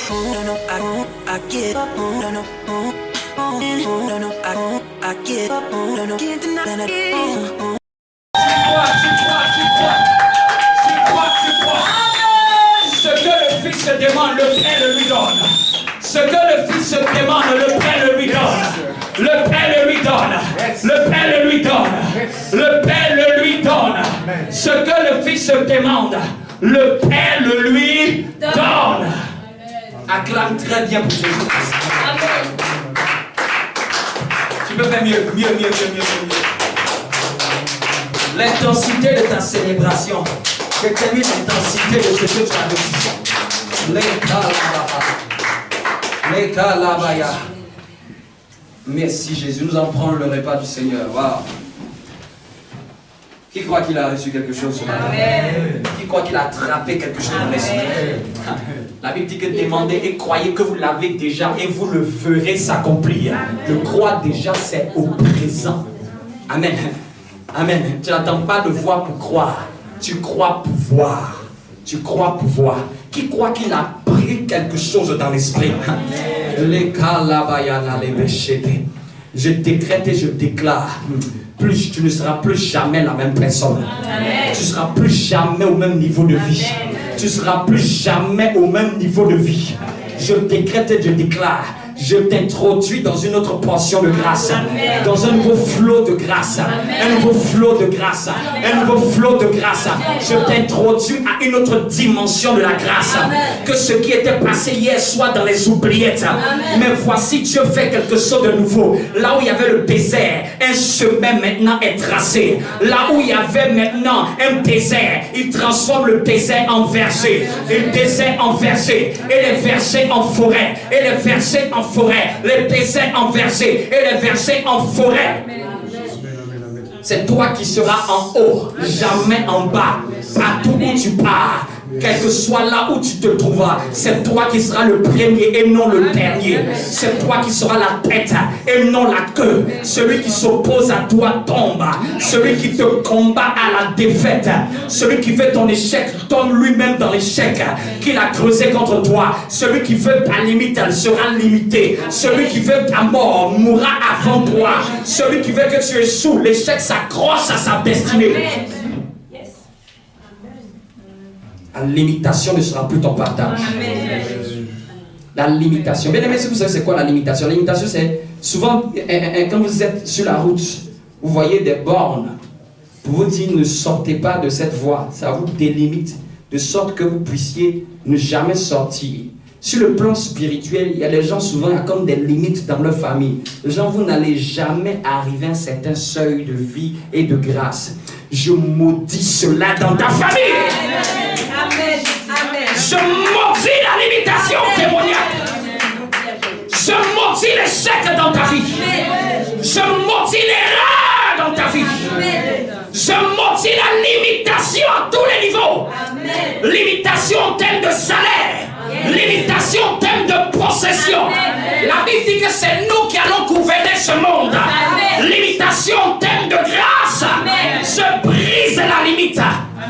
Ce que le Fils demande, le Père le lui donne. Ce que le Fils demande, le Père le lui donne. Le Père le lui donne. Le Père le lui donne. Le Père le lui donne. Ce que le Fils demande, le Père le lui donne. Acclame très bien pour Jésus-Christ. Tu peux faire mieux. L'intensité de ta célébration détermine l'intensité de ce que tu as vécu. Merci Jésus, nous en prenons le repas du Seigneur. Wow. Qui croit qu'il a reçu quelque chose ce matin? Qui croit qu'il a attrapé quelque chose dans l'esprit? La Bible dit que demandez et croyez que vous l'avez déjà et vous le ferez s'accomplir. Le croire déjà, c'est au présent. Amen. Amen. Tu n'attends pas de voir pour croire. Tu crois pouvoir. Tu crois pouvoir. Qui croit qu'il a pris quelque chose dans l'esprit? Je décrète et je déclare. Tu ne seras plus jamais la même personne. Tu ne seras plus jamais au même niveau de vie. Tu ne seras plus jamais au même niveau de vie. Je décrète et je déclare. Je t'introduis dans une autre portion de grâce. Dans un nouveau flot de grâce. Un nouveau flot de grâce. Un nouveau flot de grâce. Je t'introduis à une autre dimension de la grâce. Que ce qui était passé hier soit dans les oubliettes. Mais voici, Dieu fait quelque chose de nouveau. Là où il y avait le désert, un chemin maintenant est tracé. Là où il y avait maintenant un désert, il transforme le désert en verger. Et le désert en verger. Et les versets en forêt. Et les versets en forêt, les déserts en verger et les versets en forêt. C'est toi qui seras en haut, jamais en bas. Partout où tu pars, quel que soit là où tu te trouveras, c'est toi qui seras le premier et non le dernier. C'est toi qui seras la tête et non la queue. Celui qui s'oppose à toi tombe. Celui qui te combat à la défaite. Celui qui veut ton échec tombe lui-même dans l'échec qu'il a creusé contre toi. Celui qui veut ta limite, elle sera limitée. Celui qui veut ta mort mourra avant toi. Celui qui veut que tu échoues, l'échec s'accroche à sa destinée. La limitation ne sera plus ton partage. La limitation. Bien aimé, si vous savez c'est quoi la limitation? La limitation, c'est souvent, quand vous êtes sur la route, vous voyez des bornes pour vous dire ne sortez pas de cette voie. Ça vous délimite de sorte que vous puissiez ne jamais sortir. Sur le plan spirituel, il y a des gens souvent comme des limites dans leur famille. Les gens, vous n'allez jamais arriver à un certain seuil de vie et de grâce. Je maudis cela dans ta famille. Amen. Amen. Je maudis la limitation démoniaque. Je maudis l'échec dans ta vie. Je maudis l'erreur dans ta vie. Je maudis la limitation à tous les niveaux. Limitation en termes de salaire. Limitation en termes de possession. La Bible dit que c'est nous qui allons gouverner ce monde. Limitation en termes de grâce. Je brise la limite.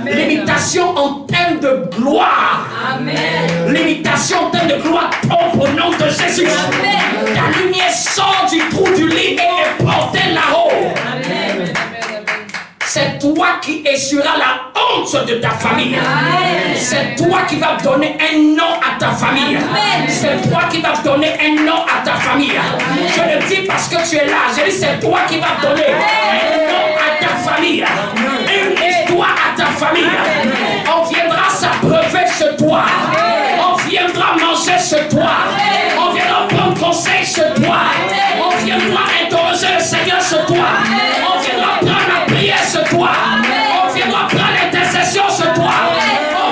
Limitation en termes de gloire. Amen. Limitation en termes de gloire tombe au nom de Jésus. Amen. Ta lumière sort du trou du lit et est portée là-haut. C'est toi qui essuieras la honte de ta famille. C'est toi qui vas donner un nom à ta famille. C'est toi qui vas donner un nom à ta famille. Je le dis parce que tu es là. Je dis c'est toi qui vas donner un nom à ta famille. Une histoire à ta famille. On viendra s'abreuver chez toi. On viendra manger chez toi. On viendra prendre conseil chez toi. On viendra interroger le Seigneur chez toi. On viendra prendre la prière chez toi. On viendra prendre l'intercession chez toi.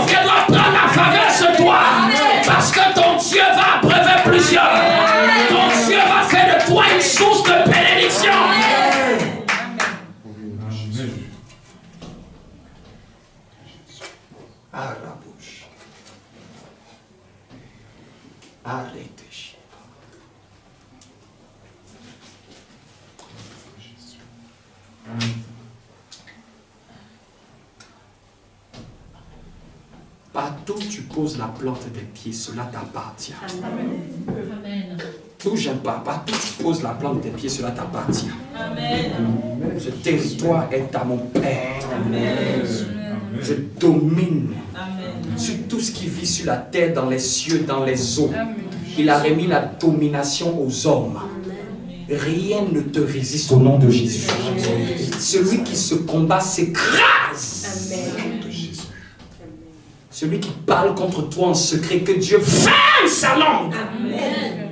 On viendra prendre la faveur chez toi. Parce que ton Dieu va abreuver plusieurs. Ton Dieu va faire de toi une source de bénédiction. À la bouche. Arrêtez. Partout où tu poses la plante des pieds, cela t'appartient. Amen. Où j'aime pas, partout où tu poses la plante des pieds, cela t'appartient. Amen. Ce territoire est à mon Père. Amen. Je domine Amen. sur tout ce qui vit sur la terre, dans les cieux, dans les eaux. Il a remis la domination aux hommes. Rien ne te résiste au nom de Jésus. Celui qui se combat s'écrase. Celui qui parle contre toi en secret, que Dieu ferme sa langue. Amen.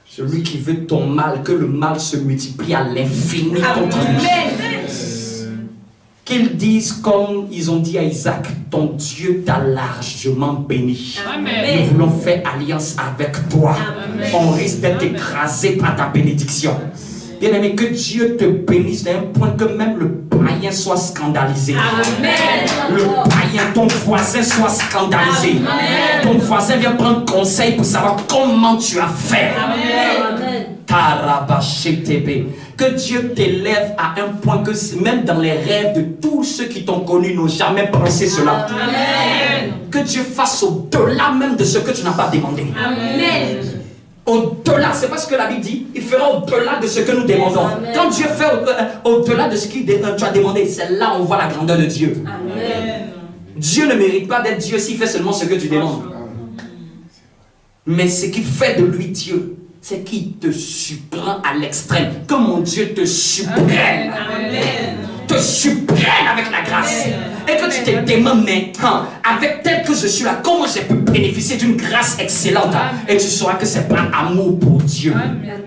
Celui qui veut ton mal, que le mal se multiplie à l'infini contre lui. Qu'ils disent comme ils ont dit à Isaac, ton Dieu t'a largement béni. Amen. Nous voulons faire alliance avec toi. Amen. On risque d'être écrasé par ta bénédiction. Bien-aimé, que Dieu te bénisse d'un point que même le païen soit scandalisé. Amen. Le païen, ton voisin soit scandalisé. Amen. Ton voisin vient prendre conseil pour savoir comment tu as fait. Amen. Tarabashetebe. Que Dieu t'élève à un point que même dans les rêves de tous ceux qui t'ont connu n'ont jamais pensé cela. Amen. Que Dieu fasse au-delà même de ce que tu n'as pas demandé. Amen. Au-delà, c'est pas ce que la Bible dit. Il fera au-delà de ce que nous demandons. Amen. Quand Dieu fait au-delà de ce que tu as demandé, c'est là où on voit la grandeur de Dieu. Amen. Dieu ne mérite pas d'être Dieu s'il fait seulement ce que tu demandes. Mais ce qui fait de lui Dieu, c'est qu'il te surprend à l'extrême. Que mon Dieu te surprenne. Amen. Te surprenne avec la grâce. Et que tu te demandes maintenant, avec tel que je suis là, comment j'ai pu bénéficier d'une grâce excellente. Et tu sauras que c'est par amour pour Dieu. Amen.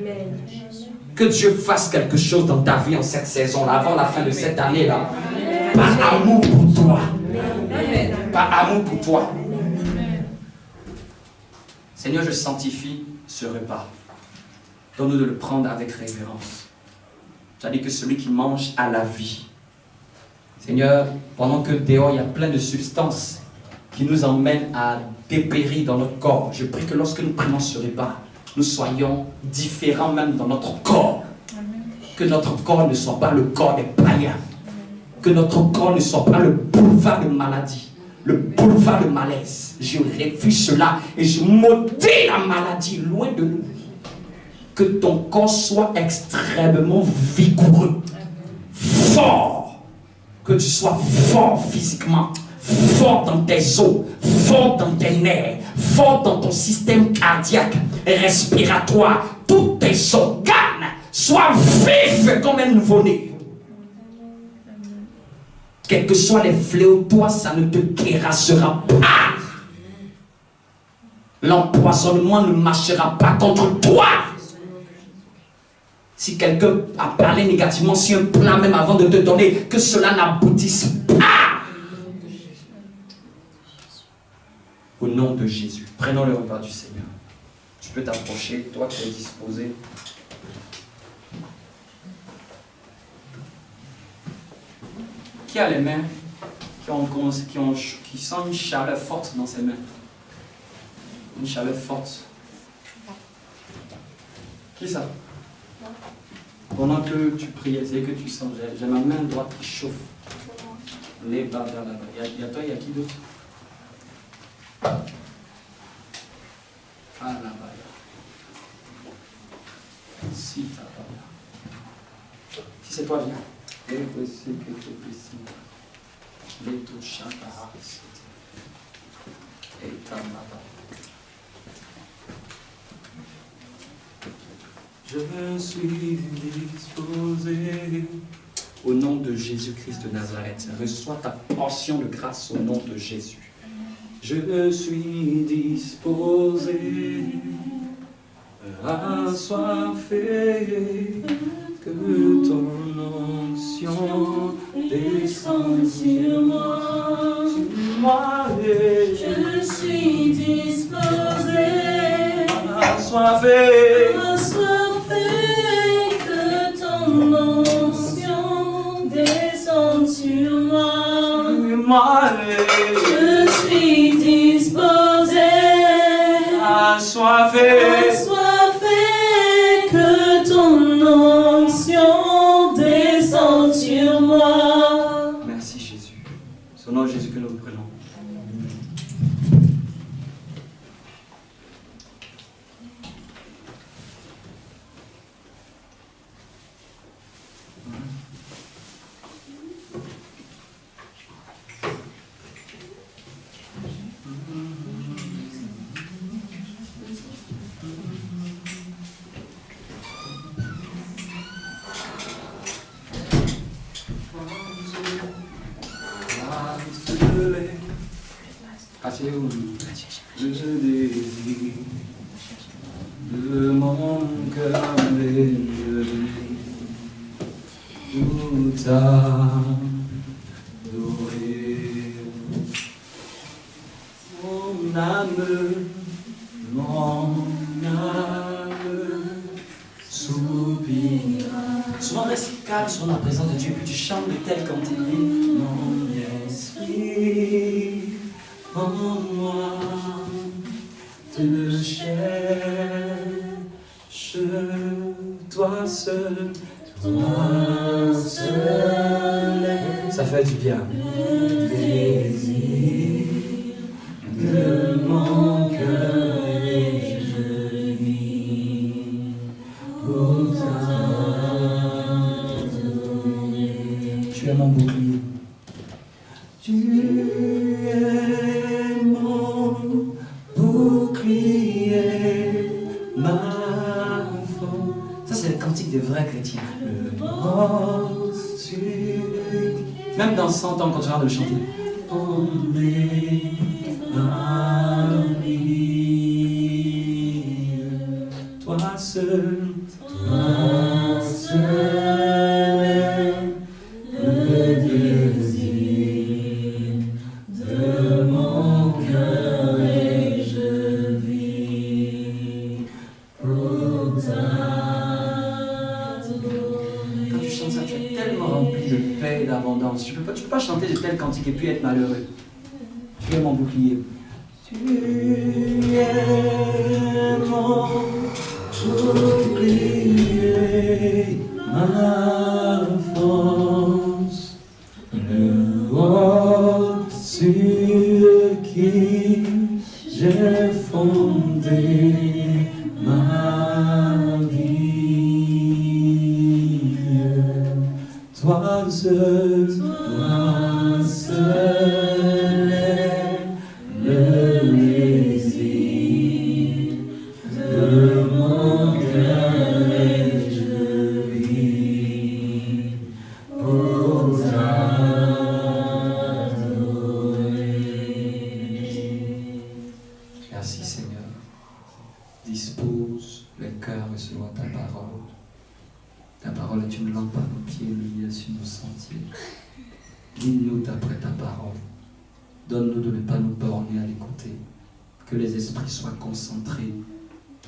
Que Dieu fasse quelque chose dans ta vie en cette saison-là, avant la fin de cette année-là. Par amour pour toi. Par amour pour toi. Seigneur, je sanctifie ce repas. Donne-nous de le prendre avec révérence. Tu as dit que celui qui mange a la vie. Seigneur, pendant que dehors il y a plein de substances qui nous emmènent à dépérir dans notre corps, je prie que lorsque nous prenons ce repas, nous soyons différents même dans notre corps. Que notre corps ne soit pas le corps des païens. Que notre corps ne soit pas le boulevard de maladie, le boulevard de malaise. Je refuse cela et je maudis la maladie loin de nous. Que ton corps soit extrêmement vigoureux, fort. Que tu sois fort physiquement, fort dans tes os, fort dans tes nerfs, fort dans ton système cardiaque, respiratoire. Tous tes organes soient vifs comme un nouveau-né. Quels que soient les fléaux, toi, ça ne te terrassera pas. L'empoisonnement ne marchera pas contre toi. Si quelqu'un a parlé négativement sur un plan, même avant de te donner, que cela n'aboutisse pas. Au nom de Jésus, prenons le repas du Seigneur. Tu peux t'approcher, toi qui es disposé. Qui a les mains qui sent une chaleur forte dans ses mains? Une chaleur forte. Qui ça? Pendant que tu priais, c'est que tu sens, j'ai ma main droite qui chauffe. Les bas là-bas. Il y a toi, il y a qui d'autre? Ah là-bas. Si t'as pas. Si c'est toi, viens. Les possibles que tu puisses. Les touches à ta race. Et ta là-bas. Je suis disposé. Au nom de Jésus-Christ de Nazareth, reçois ta portion de grâce au nom de Jésus. Je suis disposé, assoiffé, que ton onction descende sur moi. Je suis disposé, Assoiffé. que ton onction descende sur moi. Je suis disposé, Assoiffé. que ton onction descende sur moi. Merci Jésus. C'est au nom de Jésus que nous vous prenons. Le désir de mon cœur élevé, tout adorer. Mon âme soupira. Souvent reste calme sur la présence de Dieu, puis tu chantes de tel cantique. Mon esprit en moi te cherche, toi seul, toi seul. Ça fait du bien. Le désir de mon cœur et je vis pour t'adorer. Tu es mon bouclier. Tu es mon bouclier, ma force. Ça, c'est le cantique des vrais chrétiens. Le mort sur... Même dans 100 ans, on continuera de le chanter. On est ami, toi seul, toi seul, le désir de mon cœur et je vis pour t'adorer. Quand tu chantes ça, tu es tellement rempli de paix et d'abondance. Tu peux pas chanter de tel cantique et puis être malheureux. Tu es mon bouclier. Tu es mon bouclier, ma force, le roc sur qui j'ai fondé ma vie. Toi seul, le désir de mon cœur et je vis pour t'adorer. Merci Seigneur. Dispose le cœur selon ta parole. Ta parole est une lampe à nos pieds, une lumière sur nos sentiers. Guide-nous d'après ta parole. Donne-nous de ne pas nous borner à l'écouter. Que les esprits soient concentrés,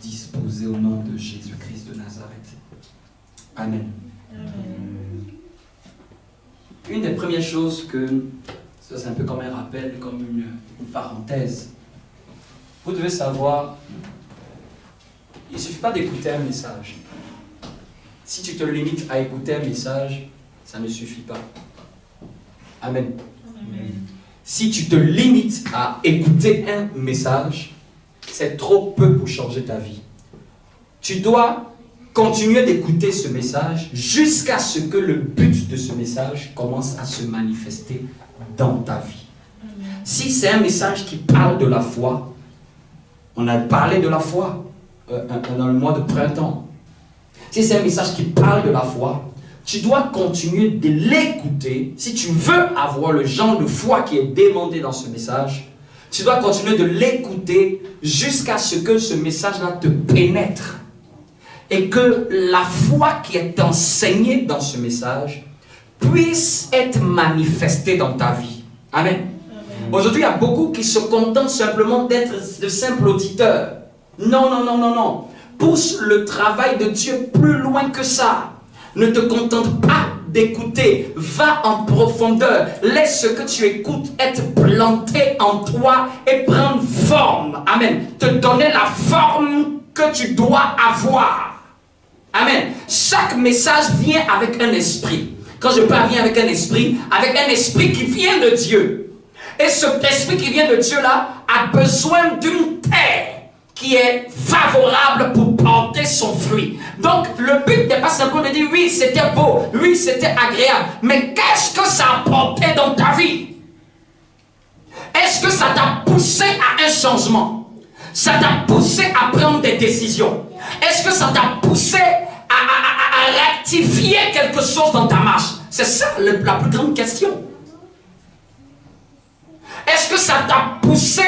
disposés au nom de Jésus-Christ de Nazareth. Amen. Amen. Une des premières choses que, ça c'est un peu comme un rappel, comme une parenthèse. Vous devez savoir, il ne suffit pas d'écouter un message. Si tu te limites à écouter un message, ça ne suffit pas. Amen. Amen. Si tu te limites à écouter un message, c'est trop peu pour changer ta vie. Tu dois continuer d'écouter ce message jusqu'à ce que le but de ce message commence à se manifester dans ta vie. Si c'est un message qui parle de la foi, on a parlé de la foi dans le mois de printemps. Si c'est un message qui parle de la foi, tu dois continuer de l'écouter. Si tu veux avoir le genre de foi qui est demandé dans ce message, tu dois continuer de l'écouter jusqu'à ce que ce message-là te pénètre. Et que la foi qui est enseignée dans ce message puisse être manifestée dans ta vie. Amen. Amen. Aujourd'hui, il y a beaucoup qui se contentent simplement d'être de simples auditeurs. Non, non, non, non, non. Pousse le travail de Dieu plus loin que ça. Ne te contente pas d'écouter, va en profondeur, laisse ce que tu écoutes être planté en toi et prendre forme, amen, te donner la forme que tu dois avoir, amen. Chaque message vient avec un esprit. Quand je parle vient avec un esprit qui vient de Dieu, et cet esprit qui vient de Dieu là a besoin d'une terre qui est favorable pour porter son fruit. Donc, le but n'est pas simplement de dire, oui, c'était beau, oui, c'était agréable, mais qu'est-ce que ça a apporté dans ta vie? Est-ce que ça t'a poussé à un changement? Ça t'a poussé à prendre des décisions? Est-ce que ça t'a poussé à rectifier quelque chose dans ta marche? C'est ça la plus grande question. Est-ce que ça t'a poussé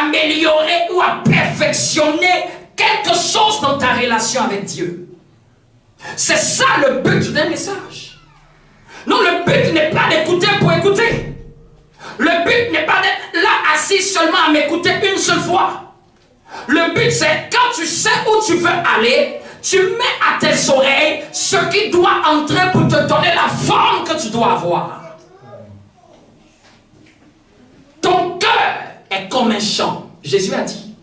améliorer ou à perfectionner quelque chose dans ta relation avec Dieu. C'est ça le but d'un message. Non, le but n'est pas d'écouter pour écouter. Le but n'est pas d'être là assis seulement à m'écouter une seule fois. Le but c'est quand tu sais où tu veux aller, tu mets à tes oreilles ce qui doit entrer pour te donner la forme que tu dois avoir. Ton cœur est comme un champ. Jésus a dit,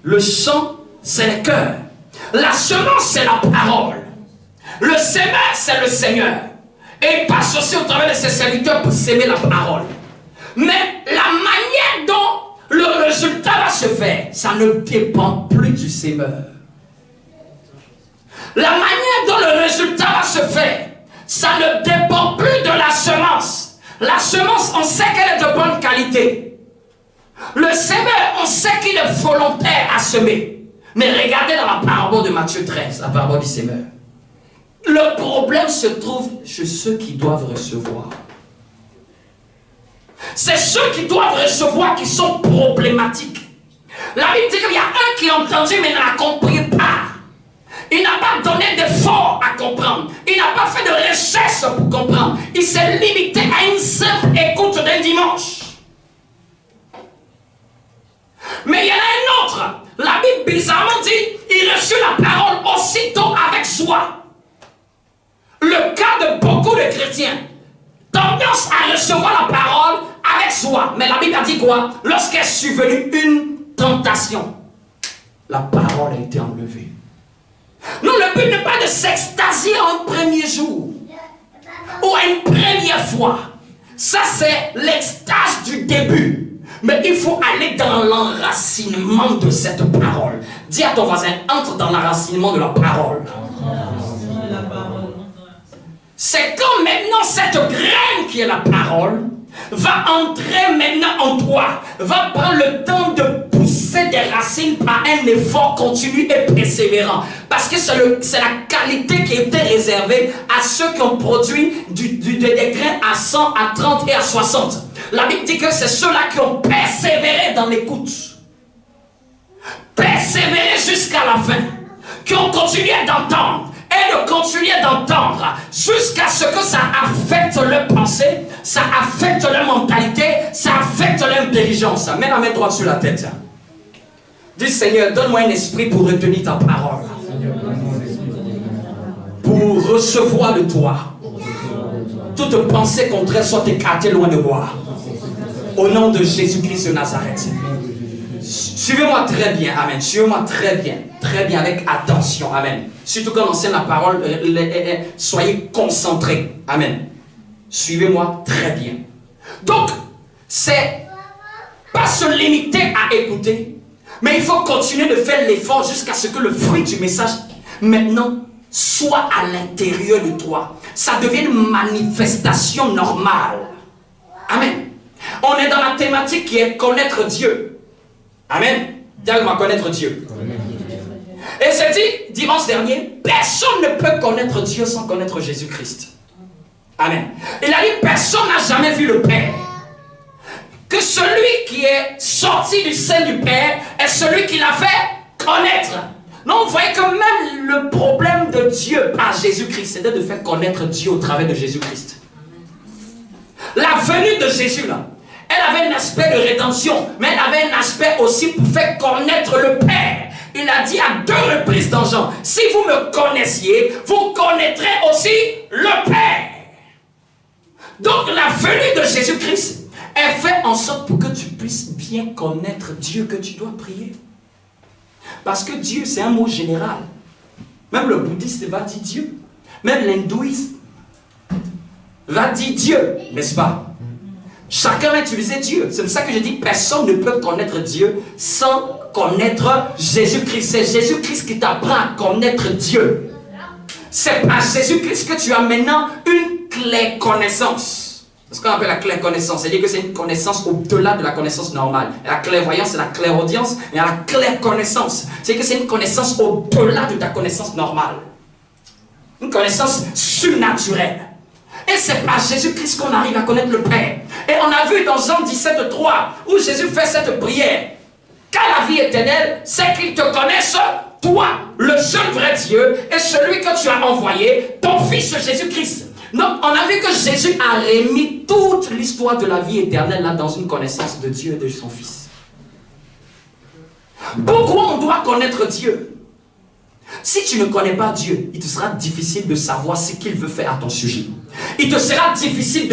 le champ c'est le cœur. La semence c'est la parole. Le semeur c'est le Seigneur. Et il passe aussi au travers de ses serviteurs pour s'aimer la parole. Mais la manière dont le résultat va se faire, ça ne dépend plus du semeur. La manière dont le résultat va se faire, ça ne dépend plus de la semence. La semence, on sait qu'elle est de bonne qualité. Le semeur, on sait qu'il est volontaire à semer. Mais regardez dans la parabole de Matthieu 13, la parabole du semeur. Le problème se trouve chez ceux qui doivent recevoir. C'est ceux qui doivent recevoir qui sont problématiques. La Bible dit qu'il y a un qui a entendu mais n'a compris pas. Il n'a pas donné d'effort à comprendre. Il n'a pas fait de recherche pour comprendre. Il s'est limité à une simple écoute d'un dimanche. Mais il y en a un autre. La Bible bizarrement dit, il reçut la parole aussitôt avec joie. Le cas de beaucoup de chrétiens, tendance à recevoir la parole avec joie. Mais la Bible a dit quoi? Lorsqu'est survenue une tentation, la parole a été enlevée. Non, le but n'est pas de s'extasier un premier jour ou une première fois. Ça, c'est l'extase du début. Mais il faut aller dans l'enracinement de cette parole. Dis à ton voisin, entre dans l'enracinement de la parole. C'est quand maintenant cette graine qui est la parole va entrer maintenant en toi, va prendre le temps de pousser des racines par un effort continu et persévérant. Parce que c'est la qualité qui était réservée à ceux qui ont produit des grains à 100, à 30 et à 60. La Bible dit que c'est ceux-là qui ont persévéré dans l'écoute. Persévéré jusqu'à la fin. Qui ont continué d'entendre. Et de continuer d'entendre jusqu'à ce que ça affecte leur pensée, ça affecte leur mentalité, ça affecte leur intelligence. Mets la main droite sur la tête. Dis Seigneur, donne-moi un esprit pour retenir ta parole. Pour recevoir de toi. Toute pensée contraire soit écartée loin de moi. Au nom de Jésus-Christ de Nazareth. Suivez-moi très bien, amen. Suivez-moi très bien, avec attention, amen. Surtout quand on enseigne la parole, soyez concentrés, amen. Suivez-moi très bien. Donc, c'est pas se limiter à écouter, mais il faut continuer de faire l'effort jusqu'à ce que le fruit du message, maintenant, soit à l'intérieur de toi. Ça devient une manifestation normale. Amen. On est dans la thématique qui est connaître Dieu. Amen. Dis-moi connaître Dieu. Et j'ai dit, dimanche dernier, personne ne peut connaître Dieu sans connaître Jésus-Christ. Amen. Il a dit, personne n'a jamais vu le Père. Que celui qui est sorti du sein du Père est celui qui l'a fait connaître. Non, vous voyez que même le problème de Dieu par Jésus-Christ, c'était de faire connaître Dieu au travers de Jésus-Christ. La venue de Jésus, là, elle avait un aspect de rédemption, mais elle avait un aspect aussi pour faire connaître le Père. Il a dit à 2 reprises dans Jean, si vous me connaissiez, vous connaîtrez aussi le Père. Donc la venue de Jésus-Christ, elle fait en sorte pour que tu puisses bien connaître Dieu que tu dois prier. Parce que Dieu, c'est un mot général. Même le bouddhiste va dire Dieu. Même l'hindouisme va dire Dieu, n'est-ce pas? Chacun va utiliser Dieu. C'est pour ça que je dis personne ne peut connaître Dieu sans connaître Jésus-Christ. C'est Jésus-Christ qui t'apprend à connaître Dieu. C'est par Jésus-Christ que tu as maintenant une claire connaissance. C'est ce qu'on appelle la claire connaissance. C'est-à-dire que c'est une connaissance au-delà de la connaissance normale. La clairvoyance, c'est la clairaudience. Mais la claire connaissance, c'est que c'est une connaissance au-delà de ta connaissance normale. Une connaissance surnaturelle. Et c'est par Jésus-Christ qu'on arrive à connaître le Père. Et on a vu dans Jean 17:3, où Jésus fait cette prière. éternelle, c'est qu'ils te connaissent, toi, le seul vrai Dieu, et celui que tu as envoyé, ton Fils Jésus-Christ. Donc, on a vu que Jésus a remis toute l'histoire de la vie éternelle là, dans une connaissance de Dieu et de son Fils. Pourquoi on doit connaître Dieu? Si tu ne connais pas Dieu, il te sera difficile de savoir ce qu'il veut faire à ton sujet. Il te sera difficile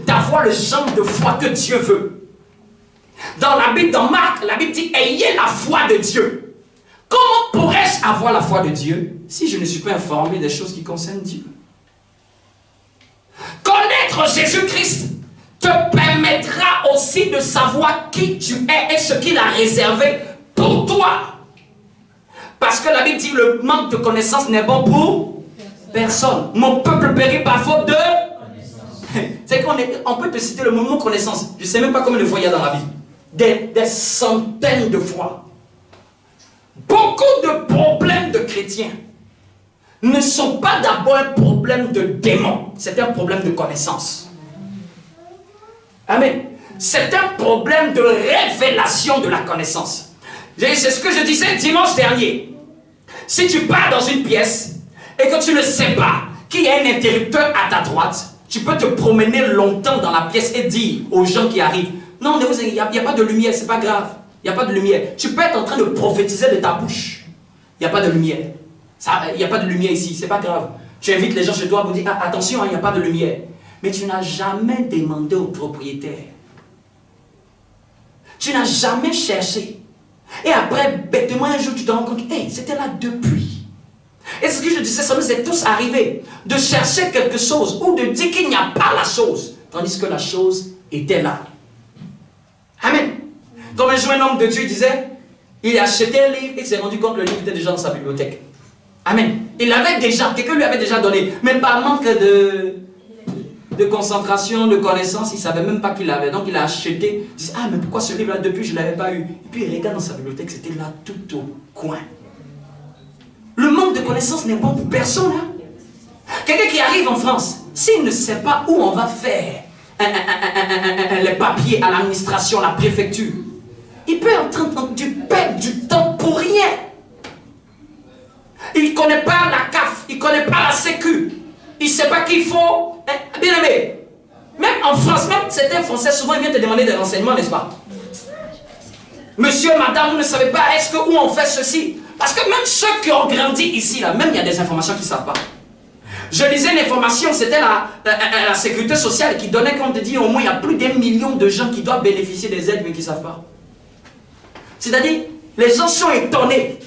d'avoir le genre de foi que Dieu veut. Dans la Bible, dans Marc, la Bible dit « Ayez la foi de Dieu ». Comment pourrais-je avoir la foi de Dieu si je ne suis pas informé des choses qui concernent Dieu? Connaître Jésus-Christ te permettra aussi de savoir qui tu es et ce qu'il a réservé pour toi. Parce que la Bible dit le manque de connaissance n'est bon pour personne. Mon peuple périt par faute de connaissance. C'est qu'on peut te citer le mot connaissance. Je ne sais même pas combien de fois il y a dans la Bible. Des centaines de fois. Beaucoup de problèmes de chrétiens ne sont pas d'abord un problème de démon. C'est un problème de connaissance. Amen. C'est un problème de révélation de la connaissance. C'est ce que je disais dimanche dernier. Si tu pars dans une pièce et que tu ne sais pas qu'il y a un interrupteur à ta droite, tu peux te promener longtemps dans la pièce et dire aux gens qui arrivent, non, il n'y a pas de lumière, c'est pas grave. Il n'y a pas de lumière. Tu peux être en train de prophétiser de ta bouche. Il n'y a pas de lumière. Il n'y a pas de lumière ici, c'est pas grave. Tu invites les gens chez toi pour dire, ah, attention, il n'y a pas de lumière. Mais tu n'as jamais demandé au propriétaire. Tu n'as jamais cherché. Et après, bêtement, un jour, tu te rends compte, hey, c'était là depuis. Et ce que je disais, ça nous est tous arrivé de chercher quelque chose ou de dire qu'il n'y a pas la chose, tandis que la chose était là. Amen. Comme un jour, un homme de Dieu disait, il a acheté un livre et il s'est rendu compte que le livre était déjà dans sa bibliothèque. Amen. Il l'avait déjà, quelqu'un lui avait déjà donné, mais par manque de concentration, de connaissance, il ne savait même pas qu'il l'avait. Donc il a acheté, il dit, ah mais pourquoi ce livre-là depuis je ne l'avais pas eu? Et puis il regarde dans sa bibliothèque, c'était là tout au coin. Le manque de connaissance n'est bon pour personne. Hein? Quelqu'un qui arrive en France, s'il ne sait pas où on va faire les papiers à l'administration, la préfecture, il peut être en train de perdre du temps pour rien. Il ne connaît pas la CAF, il ne connaît pas la Sécu, il ne sait pas qu'il faut. Bien aimé, même en France, même certains Français, souvent ils viennent te demander des renseignements, n'est-ce pas? Monsieur, madame, vous ne savez pas, est-ce que où on fait ceci? Parce que même ceux qui ont grandi ici, là, même il y a des informations qu'ils ne savent pas. Je lisais une information, c'était la sécurité sociale qui donnait, comme on te dit, au moins il y a plus d'1 million de gens qui doivent bénéficier des aides mais qui ne savent pas. C'est-à-dire, les gens sont étonnés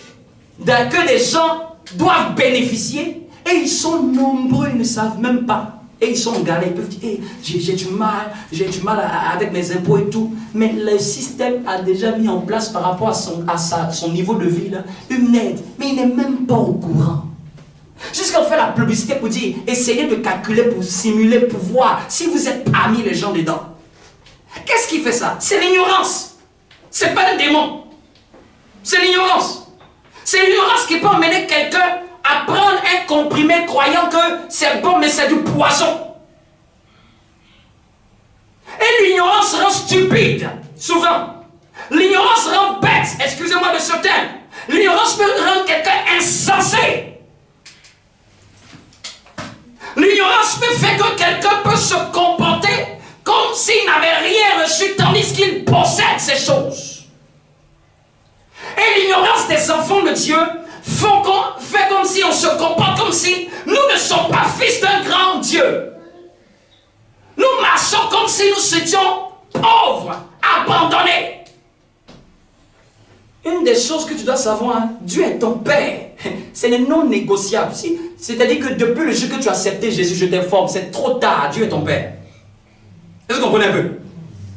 que des gens doivent bénéficier et ils sont nombreux, ils ne savent même pas. Et ils sont en galère, ils peuvent dire, hey, j'ai du mal avec mes impôts et tout. Mais le système a déjà mis en place par rapport à son niveau de vie, là, une aide. Mais il n'est même pas au courant. Jusqu'à faire la publicité pour dire, essayez de calculer pour simuler, pour voir si vous êtes parmi les gens dedans. Qu'est-ce qui fait ça? C'est l'ignorance. C'est pas le démon. C'est l'ignorance. C'est l'ignorance qui peut emmener quelqu'un à prendre un comprimé croyant que c'est bon mais c'est du poison. Et l'ignorance rend stupide, souvent. L'ignorance rend bête, excusez-moi de ce terme. L'ignorance peut rendre quelqu'un insensé. L'ignorance peut faire que quelqu'un peut se comporter comme s'il n'avait rien reçu tandis qu'il possède ces choses. Et l'ignorance des enfants de Dieu fait comme si on se comporte comme si nous ne sommes pas fils d'un grand Dieu. Nous marchons comme si nous étions pauvres, abandonnés. Une des choses que tu dois savoir, hein, Dieu est ton Père. C'est le non négociable. C'est-à-dire que depuis le jour que tu as accepté Jésus, je t'informe, c'est trop tard, Dieu est ton Père. Est-ce que vous comprenez un peu?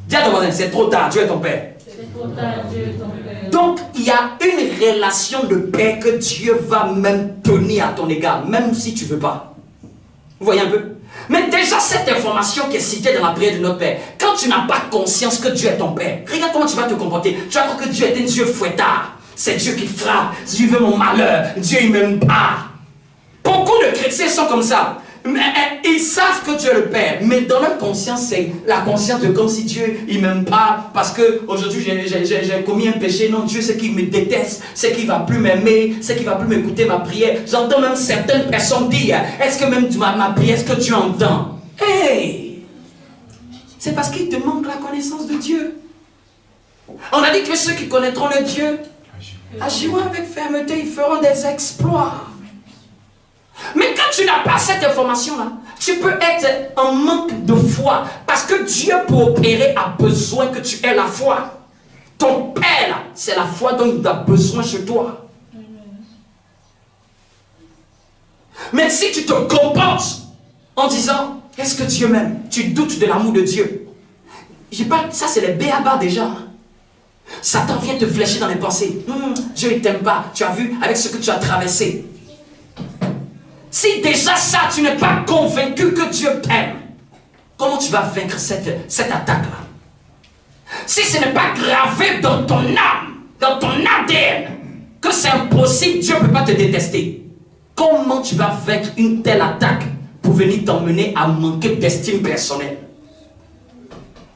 Dis à ton voisin, c'est trop tard, Dieu est ton Père. C'est trop tard, Dieu est ton Père. Donc, il y a une relation de paix que Dieu va même tenir à ton égard, même si tu ne veux pas. Vous voyez un peu? Mais déjà, cette information qui est citée dans la prière de notre Père, quand tu n'as pas conscience que Dieu est ton Père, regarde comment tu vas te comporter. Tu vas croire que Dieu est un Dieu fouettard. C'est Dieu qui frappe. Dieu veut mon malheur. Dieu, il ne m'aime pas. Beaucoup de chrétiens sont comme ça. Mais ils savent que Dieu est le Père, mais dans leur conscience, c'est la conscience de comme si Dieu, il m'aime pas, parce que aujourd'hui j'ai commis un péché. Non, Dieu, c'est qu'il me déteste, c'est qu'il va plus m'aimer, c'est qu'il va plus m'écouter ma prière. J'entends même certaines personnes dire, est-ce que même ma prière, est-ce que Dieu entend? Hey! C'est parce qu'il te manque la connaissance de Dieu. On a dit que ceux qui connaîtront le Dieu agiront avec fermeté, ils feront des exploits. Mais quand tu n'as pas cette information-là, tu peux être en manque de foi. Parce que Dieu, pour opérer, a besoin que tu aies la foi. Ton Père, là, c'est la foi dont il a besoin chez toi. Mais si tu te comportes en disant, est-ce que Dieu m'aime? Tu doutes de l'amour de Dieu. Ça, c'est les béabas déjà. Satan vient te fléchir dans les pensées. Dieu ne t'aime pas. Tu as vu avec ce que tu as traversé. Si déjà ça, tu n'es pas convaincu que Dieu t'aime, comment tu vas vaincre cette attaque-là? Si ce n'est pas gravé dans ton âme, dans ton ADN, que c'est impossible, Dieu ne peut pas te détester, comment tu vas vaincre une telle attaque pour venir t'emmener à manquer d'estime personnelle?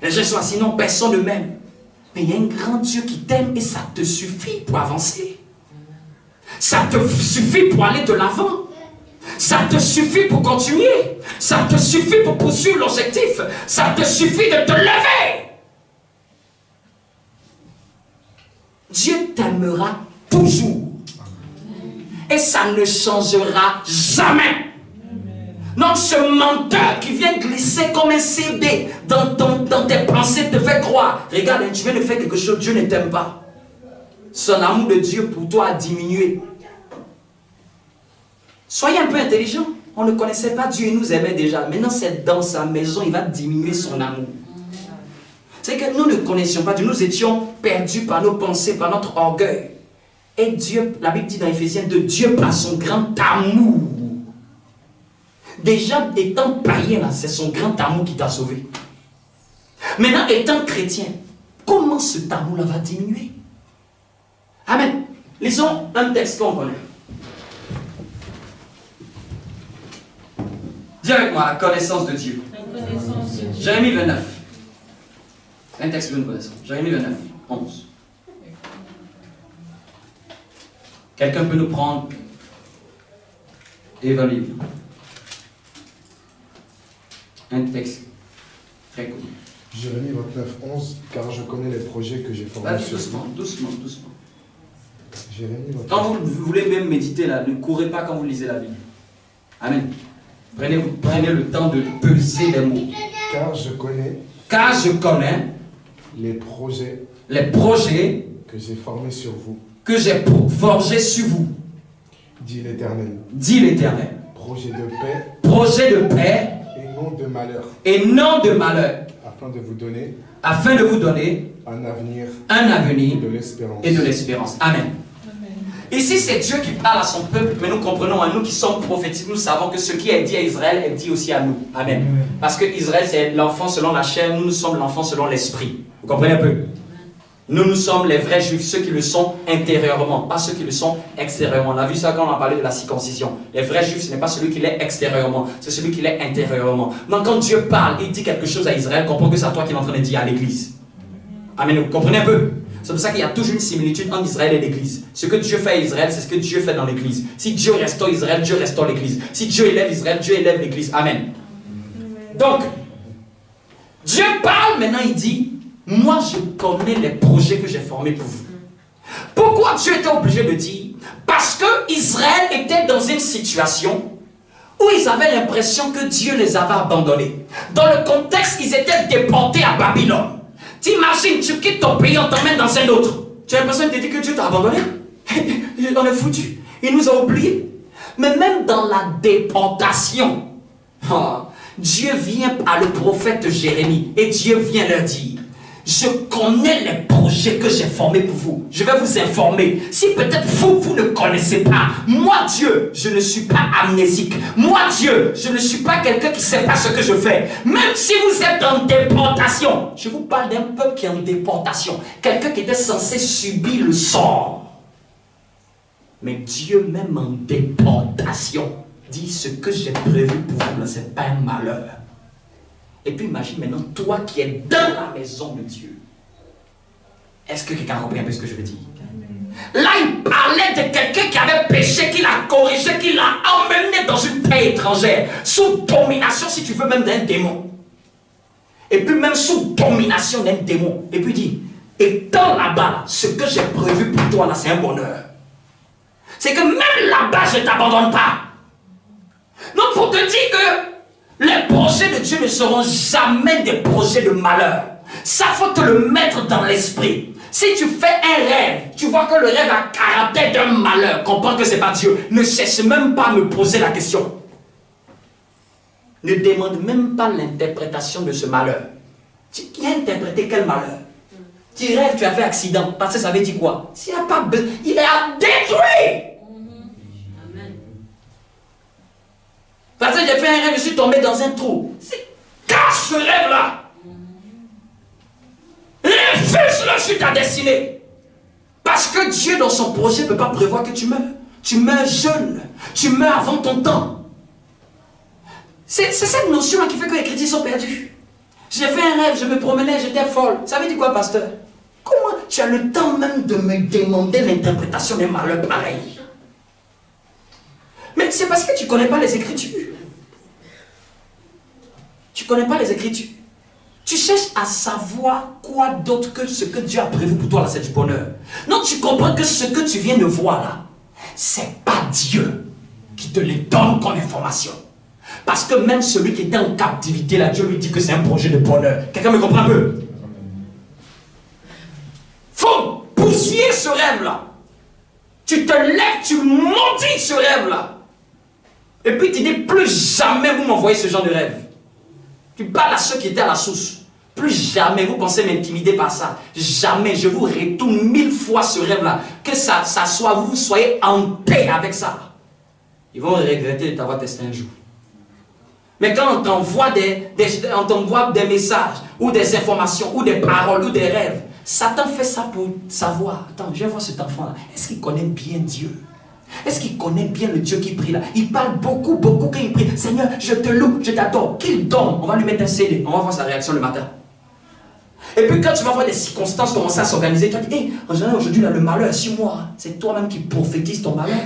Les gens sont assis, non, personne ne m'aime. Mais il y a un grand Dieu qui t'aime et ça te suffit pour avancer. Ça te suffit pour aller de l'avant. Ça te suffit pour continuer. Ça te suffit pour poursuivre l'objectif. Ça te suffit de te lever. Dieu t'aimera toujours. Et ça ne changera jamais. Donc ce menteur qui vient glisser comme un CD dans tes pensées te fait croire. Regarde, tu viens de faire quelque chose, Dieu ne t'aime pas. Son amour de Dieu pour toi a diminué. Soyez un peu intelligent. On ne connaissait pas Dieu, il nous aimait déjà. Maintenant c'est dans sa maison, il va diminuer son amour. C'est que nous ne connaissions pas Dieu, nous étions perdus par nos pensées, par notre orgueil. Et Dieu, la Bible dit dans Éphésiens 2, Dieu par son grand amour. Déjà étant païen, là, c'est son grand amour qui t'a sauvé. Maintenant étant chrétien, comment cet amour-là va diminuer? Amen. Lisons un texte qu'on connaît. Dis avec moi, la connaissance de Dieu. Jérémie 29. Un texte que nous connaissons. Jérémie 29, 11. Quelqu'un peut nous prendre Eva livre. Un texte très connu. Jérémie 29, 11, car je connais les projets que j'ai formés sur vous. Doucement. Jérémie 29. Quand vous voulez même méditer là, ne courez pas quand vous lisez la Bible. Amen. Prenez le temps de peser les mots. Car je connais les projets que j'ai formés sur vous. Que j'ai forgés sur vous. Dit l'Éternel. Projet de paix. Et non de malheur. Afin de vous donner un avenir et de l'espérance. Amen. Ici, c'est Dieu qui parle à son peuple, mais nous comprenons, à nous qui sommes prophétiques, nous savons que ce qui est dit à Israël est dit aussi à nous. Amen. Parce que Israël, c'est l'enfant selon la chair, nous sommes l'enfant selon l'esprit. Vous comprenez un peu? Nous sommes les vrais juifs, ceux qui le sont intérieurement, pas ceux qui le sont extérieurement. On a vu ça quand on a parlé de la circoncision. Les vrais juifs, ce n'est pas celui qui l'est extérieurement, c'est celui qui l'est intérieurement. Donc quand Dieu parle, il dit quelque chose à Israël, comprends que c'est à toi qu'il est en train de dire à l'église. Amen, vous comprenez un peu? C'est pour ça qu'il y a toujours une similitude entre Israël et l'église. Ce que Dieu fait à Israël, c'est ce que Dieu fait dans l'église. Si Dieu restaure Israël, Dieu restaure l'église. Si Dieu élève Israël, Dieu élève l'église. Amen. Donc, Dieu parle, maintenant il dit, moi je connais les projets que j'ai formés pour vous. Pourquoi Dieu était obligé de dire? Parce que Israël était dans une situation où ils avaient l'impression que Dieu les avait abandonnés. Dans le contexte, ils étaient déportés à Babylone. T'imagines, tu quittes ton pays, on t'emmène dans un autre. Tu as l'impression de te dire que Dieu t'a abandonné? On est foutu. Il nous a oubliés. Mais même dans la déportation, Dieu vient par le prophète Jérémie et Dieu vient leur dire, je connais les projets que j'ai formés pour vous. Je vais vous informer. Si peut-être vous ne connaissez pas, moi Dieu, je ne suis pas amnésique. Moi Dieu, je ne suis pas quelqu'un qui ne sait pas ce que je fais. Même si vous êtes en déportation, je vous parle d'un peuple qui est en déportation. Quelqu'un qui était censé subir le sort. Mais Dieu même en déportation, Dis ce que j'ai prévu pour vous, ce n'est pas un malheur. Et puis imagine maintenant, toi qui es dans la maison de Dieu. Est-ce que quelqu'un comprend un peu ce que je veux dire? Là, il parlait de quelqu'un qui avait péché, qui l'a corrigé, qui l'a emmené dans une terre étrangère, sous domination, si tu veux, même d'un démon. Et puis même sous domination d'un démon. Et puis il dit, étant là-bas, ce que j'ai prévu pour toi, là, c'est un bonheur. C'est que même là-bas, je ne t'abandonne pas. Donc, pour te dire que les projets de Dieu ne seront jamais des projets de malheur. Ça, faut te le mettre dans l'esprit. Si tu fais un rêve, tu vois que le rêve a caractère d'un malheur, comprends que ce n'est pas Dieu. Ne cherche même pas à me poser la question. Ne demande même pas l'interprétation de ce malheur. Qui a interprété quel malheur? Tu rêves, tu as fait accident. Parce que ça veut dire quoi? S'il n'y a pas besoin, il est à détruire. Amen. Parce que j'ai fait un rêve, je suis tombé dans un trou. Cache ce rêve-là. Refuse-le sur ta destinée. Parce que Dieu, dans son projet, ne peut pas prévoir que tu meurs. Tu meurs jeune. Tu meurs avant ton temps. C'est cette notion qui fait que les chrétiens sont perdus. J'ai fait un rêve, je me promenais, j'étais folle. Ça veut dire quoi, pasteur? Comment tu as le temps même de me demander l'interprétation des malheurs pareils? Mais c'est parce que tu ne connais pas les Écritures. Tu ne connais pas les Écritures. Tu cherches à savoir quoi d'autre que ce que Dieu a prévu pour toi, là, c'est du bonheur. Non, tu comprends que ce que tu viens de voir là, c'est pas Dieu qui te les donne comme information. Parce que même celui qui était en captivité, là, Dieu lui dit que c'est un projet de bonheur. Quelqu'un me comprend un peu? Faut bousiller ce rêve-là. Tu te lèves, tu maudis ce rêve-là. Et puis tu dis, plus jamais vous m'envoyez ce genre de rêve. Tu parles à ceux qui étaient à la source. Plus jamais vous pensez m'intimider par ça. Jamais. Je vous retourne 1000 fois ce rêve-là. Que ça soit, vous soyez en paix avec ça. Ils vont regretter de t'avoir testé un jour. Mais quand on t'envoie des messages, ou des informations, ou des paroles, ou des rêves, Satan fait ça pour savoir. Attends, je vais voir cet enfant-là. Est-ce qu'il connaît bien Dieu? Est-ce qu'il connaît bien le Dieu qui prie là? Il parle beaucoup quand il prie. Seigneur, je te loue, je t'adore. Qu'il donne. On va lui mettre un CD. On va voir sa réaction le matin. Et puis quand tu vas voir des circonstances commencer à s'organiser, tu vas dire, hey, aujourd'hui là, le malheur est sur moi. C'est toi-même qui prophétise ton malheur.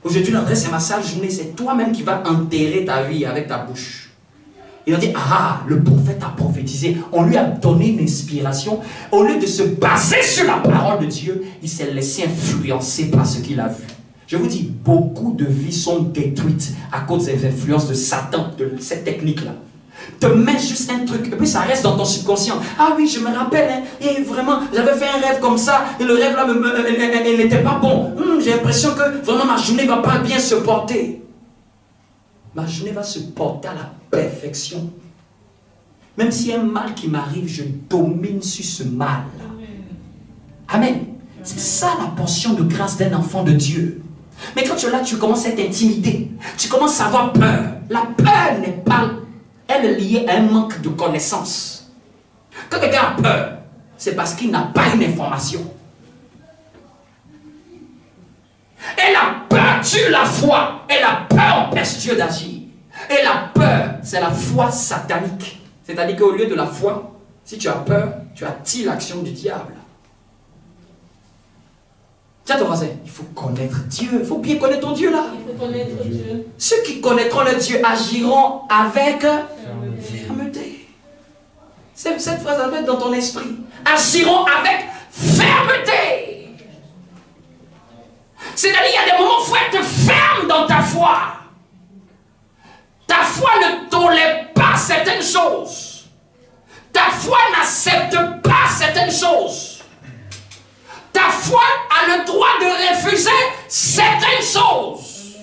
Aujourd'hui, l'adresse, c'est ma sale journée. C'est toi-même qui vas enterrer ta vie avec ta bouche. Il a dit, ah, le prophète a prophétisé. On lui a donné une inspiration. Au lieu de se baser sur la parole de Dieu, il s'est laissé influencer par ce qu'il a vu. Je vous dis, beaucoup de vies sont détruites à cause des influences de Satan, de cette technique-là. Te mets juste un truc, et puis ça reste dans ton subconscient. Ah oui, je me rappelle, hein, et vraiment, j'avais fait un rêve comme ça, et le rêve là, il n'était pas bon. J'ai l'impression que vraiment ma journée ne va pas bien se porter. Ma journée va se porter à la perfection. Même s'il y a un mal qui m'arrive, je domine sur ce mal. Amen. C'est ça la portion de grâce d'un enfant de Dieu. Mais quand tu es là, tu commences à être intimidé. Tu commences à avoir peur. La peur n'est pas... Elle est liée à un manque de connaissance. Quand quelqu'un a peur, c'est parce qu'il n'a pas une information. Et la peur tue la foi. Et la peur empêche Dieu d'agir. Et la peur, c'est la foi satanique. C'est-à-dire qu'au lieu de la foi, si tu as peur, tu attires l'action du diable. Tiens ton voisin, il faut connaître Dieu. Il faut bien connaître ton Dieu là. Il faut connaître Dieu. Ceux qui connaîtront le Dieu agiront avec fermeté. Cette phrase va mettre dans ton esprit. Agiront avec fermeté. C'est-à-dire qu'il y a des moments où il faut être ferme dans ta foi. Ta foi ne tolère pas certaines choses. Ta foi n'accepte pas certaines choses. Ta foi a le droit de refuser certaines choses.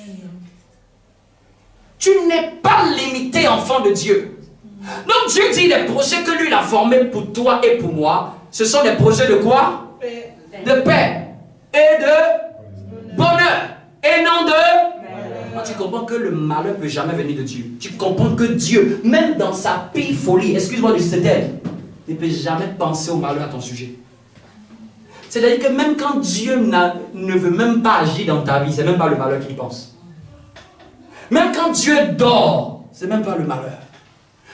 Tu n'es pas limité, enfant de Dieu. Donc Dieu dit les projets que lui il a formés pour toi et pour moi, ce sont des projets de quoi? De paix et de bonheur et non de... Moi, tu comprends que le malheur ne peut jamais venir de Dieu. Tu comprends que Dieu, même dans sa pire folie, excuse-moi du CTL, ne peut jamais penser au malheur à ton sujet. C'est-à-dire que même quand Dieu ne veut même pas agir dans ta vie, c'est même pas le malheur qu'il pense. Même quand Dieu dort, c'est même pas le malheur.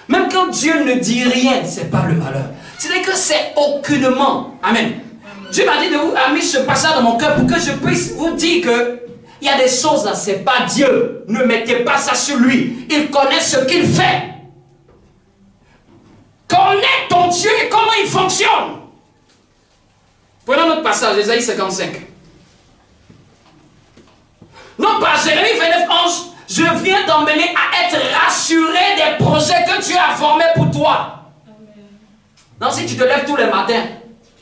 Même quand Dieu ne dit rien, c'est pas le malheur. C'est-à-dire que c'est aucunement. Amen. Dieu m'a dit de vous, a mis ce passage dans mon cœur pour que je puisse vous dire que il y a des choses là, c'est pas Dieu. Ne mettez pas ça sur lui. Il connaît ce qu'il fait. Connais ton Dieu et comment il fonctionne. Prenons notre passage, Ésaïe 55. Non pas Jérémie 29, 11. Je viens t'emmener à être rassuré des projets que Dieu a formés pour toi. Non, si tu te lèves tous les matins,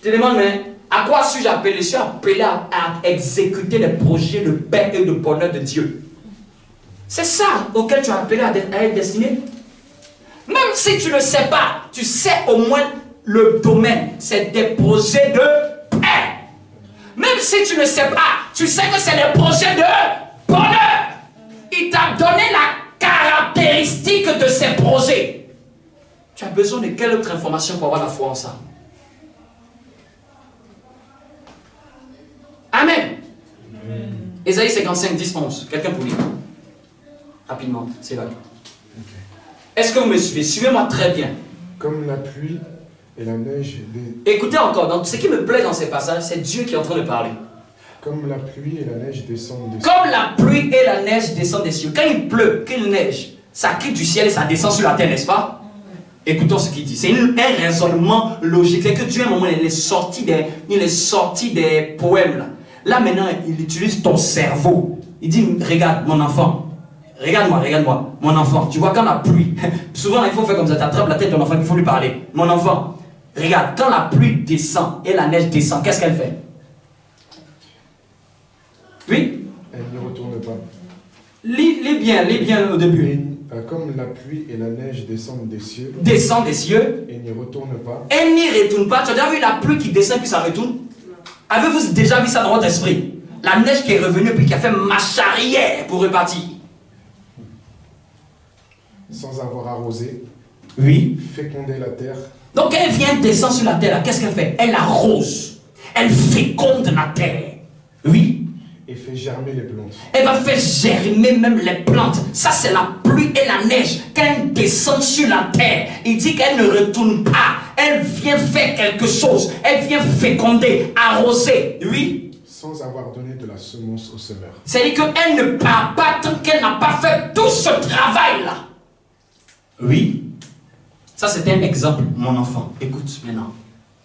tu te demandes, mais à quoi suis-je appelé? Je suis appelé à exécuter les projets de paix et de bonheur de Dieu. C'est ça auquel tu es appelé à être destiné. Même si tu ne sais pas, tu sais au moins le domaine. C'est des projets de paix. Même si tu ne sais pas, tu sais que c'est des projets de bonheur. Il t'a donné la caractéristique de ces projets. Tu as besoin de quelle autre information pour avoir la foi en ça? Amen. Ésaïe 55, 10, 11. Quelqu'un pour lire? Rapidement, c'est là. Est-ce que vous me suivez? Suivez-moi très bien. Comme la pluie et la neige des... Écoutez encore, donc, ce qui me plaît dans ces passages, c'est Dieu qui est en train de parler. Comme la pluie et la neige descendent des cieux. Comme la pluie et la neige descendent des cieux. Quand il pleut, qu'il neige, ça quitte du ciel et ça descend sur la terre, n'est-ce pas? Écoutons ce qu'il dit. C'est un raisonnement logique. C'est que Dieu, à un moment, il est sorti des poèmes. Là, maintenant, il utilise ton cerveau. Il dit, regarde, mon enfant. Regarde-moi, mon enfant. Tu vois, quand la pluie, souvent, il faut faire comme ça. Tu attrapes la tête de ton enfant, il faut lui parler. Mon enfant, regarde, quand la pluie descend et la neige descend, qu'est-ce qu'elle fait? Oui? Elle n'y retourne pas. Lis bien au début. Comme la pluie et la neige descendent des cieux. Descend des cieux. Et n'y retourne pas. Elle n'y retourne pas. Tu as déjà vu la pluie qui descend puis ça retourne? Avez-vous déjà vu ça dans votre esprit? La neige qui est revenue puis qui a fait marche arrière pour repartir. Sans avoir arrosé. Oui. Féconder la terre. Donc elle vient descendre sur la terre. Qu'est-ce qu'elle fait? Elle arrose. Elle féconde la terre. Oui. Et fait germer les plantes. Elle va faire germer même les plantes. Ça, c'est la pluie et la neige. Quand elle descend sur la terre, il dit qu'elle ne retourne pas. Elle vient faire quelque chose. Elle vient féconder, arroser. Oui. Sans avoir donné de la semence au semeur. C'est-à-dire qu'elle ne part pas tant qu'elle n'a pas fait tout ce travail-là. Oui. Ça, c'est un exemple, mon enfant. Écoute maintenant.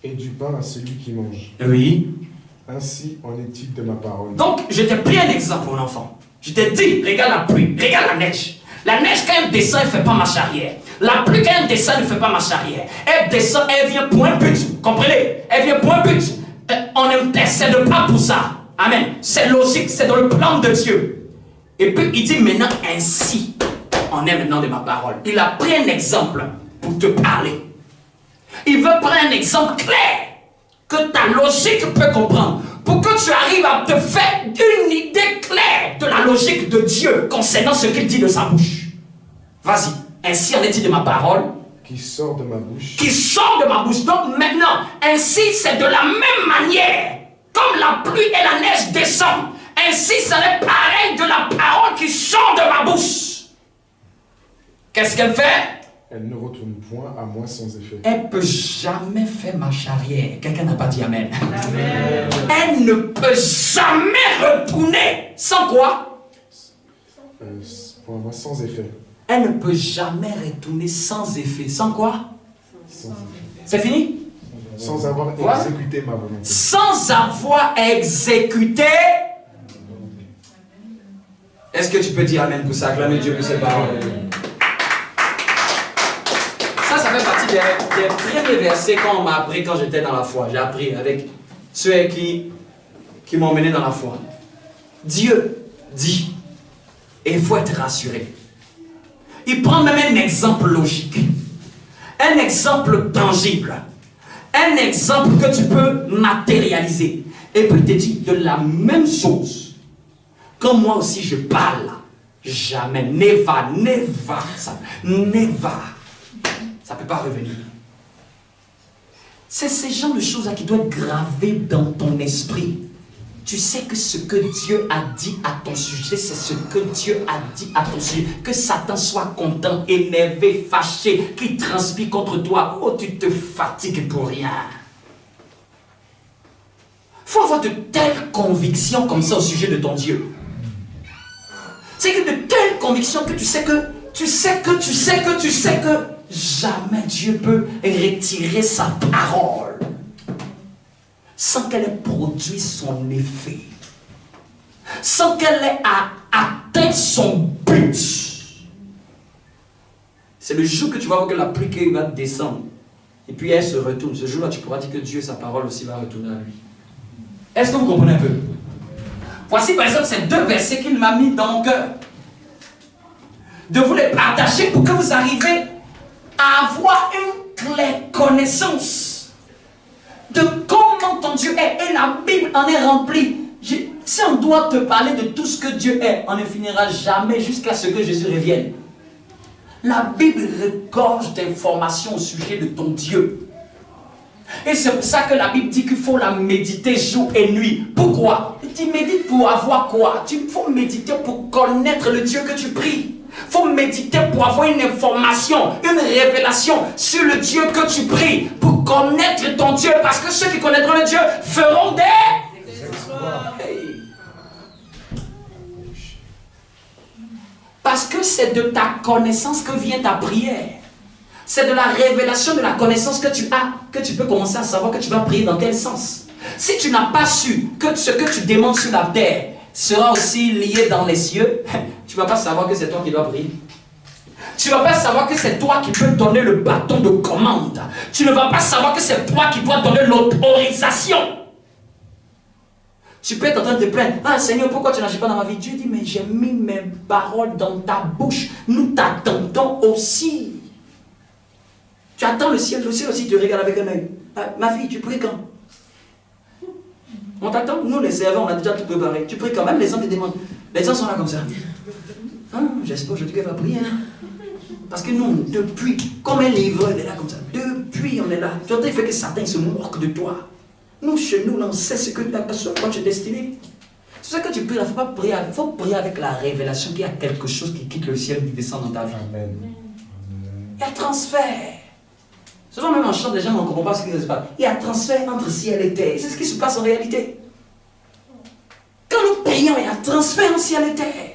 Et du pain à celui qui mange. Oui. Ainsi en est-il de ma parole. Donc, je t'ai pris un exemple, mon enfant. Je t'ai dit, regarde la pluie, regarde la neige. La neige, quand elle descend, elle ne fait pas marche arrière. La pluie, quand elle descend, elle ne fait pas marche arrière. Elle descend, elle vient pour un but. Comprenez? Elle vient pour un but. On n'intercède pas pour ça. Amen. C'est logique, c'est dans le plan de Dieu. Et puis, il dit maintenant, ainsi en est maintenant de ma parole. Il a pris un exemple pour te parler. Il veut prendre un exemple clair que ta logique peut comprendre, pour que tu arrives à te faire une idée claire de la logique de Dieu concernant ce qu'il dit de sa bouche. Vas-y, ainsi en est-il de ma parole qui sort de ma bouche. Qui sort de ma bouche. Donc maintenant, ainsi c'est de la même manière, comme la pluie et la neige descendent, ainsi ça est pareil de la parole qui sort de ma bouche. Qu'est-ce qu'elle fait? Elle ne retourne point à moi sans effet. Elle ne peut jamais faire marche arrière. Quelqu'un n'a pas dit amen. Amen. Elle ne peut jamais retourner. Sans quoi? Pour moi, sans effet. Elle ne peut jamais retourner sans effet. Sans quoi? Sans effet. C'est fini? Sans avoir exécuté ma volonté. Sans avoir exécuté. Est-ce que tu peux dire amen pour ça? Acclamer Dieu pour ses paroles. Ça fait partie des premiers versets qu'on m'a appris quand j'étais dans la foi. J'ai appris avec ceux qui m'ont mené dans la foi. Dieu dit, et il faut être rassuré. Il prend même un exemple logique, un exemple tangible, un exemple que tu peux matérialiser. Et puis il te dit de la même chose. Comme moi aussi je parle, jamais, never, ça ne peut pas revenir. C'est ces genres de choses-là qui doivent être gravées dans ton esprit. tu sais que ce que Dieu a dit à ton sujet, c'est ce que Dieu a dit à ton sujet. Que Satan soit content, énervé, fâché, qu'il transpire contre toi. Oh, tu te fatigues pour rien. Il faut avoir de telles convictions comme ça au sujet de ton Dieu. C'est que de telles convictions que tu sais que jamais Dieu peut retirer sa parole sans qu'elle ait produit son effet, sans qu'elle ait atteint son but. C'est le jour que tu vas voir que la pluie qui va descendre et puis elle se retourne. Ce jour-là, tu pourras dire que Dieu, sa parole aussi va retourner à lui. Est-ce que vous comprenez un peu? Voici par exemple ces 2 versets qu'il m'a mis dans mon cœur. De vous les partager pour que vous arriviez à avoir une claire connaissance de comment ton Dieu est. Et la Bible en est remplie. Si on doit te parler de tout ce que Dieu est, on ne finira jamais jusqu'à ce que Jésus revienne. La Bible regorge d'informations au sujet de ton Dieu. Et c'est pour ça que la Bible dit qu'il faut la méditer jour et nuit. Pourquoi? Tu médites pour avoir quoi? Il faut méditer pour connaître le Dieu que tu pries. Il faut méditer pour avoir une information, une révélation sur le Dieu que tu pries, pour connaître ton Dieu, parce que ceux qui connaîtront le Dieu feront des exploits. Hey. Parce que c'est de ta connaissance que vient ta prière. C'est de la révélation de la connaissance que tu as, que tu peux commencer à savoir que tu vas prier dans quel sens. Si tu n'as pas su que ce que tu demandes sur la terre sera aussi lié dans les cieux, tu ne vas pas savoir que c'est toi qui dois prier. Tu ne vas pas savoir que c'est toi qui peux donner le bâton de commande. Tu ne vas pas savoir que c'est toi qui dois donner l'autorisation. Tu peux être en train de te plaindre. Ah Seigneur, pourquoi tu n'agis pas dans ma vie? Dieu dit, mais j'ai mis mes paroles dans ta bouche. Nous t'attendons aussi. Tu attends le ciel aussi, tu regardes avec un œil. Ah, ma fille, tu pries quand? On t'attend, nous les servants, on a déjà tout préparé. Tu pries quand même, les gens te demandent. Les gens sont là comme ça. Ah, j'espère aujourd'hui qu'elle va prier. Hein? Parce que nous, depuis, comme un livreur, il est là comme ça. Depuis, on est là. Tu entends, il fait que Satan se moque de toi. Nous, chez nous, on sait ce que tu es destiné. C'est ça que tu pries, il ne faut pas prier. Il faut prier avec la révélation qu'il y a quelque chose qui quitte le ciel et qui descend dans ta vie. Amen. Il y a transfert. Souvent même en chant, les gens ne comprennent pas ce qui se passe. Il y a transfert entre ciel et terre. C'est ce qui se passe en réalité. Quand nous prions, il y a transfert en ciel et terre.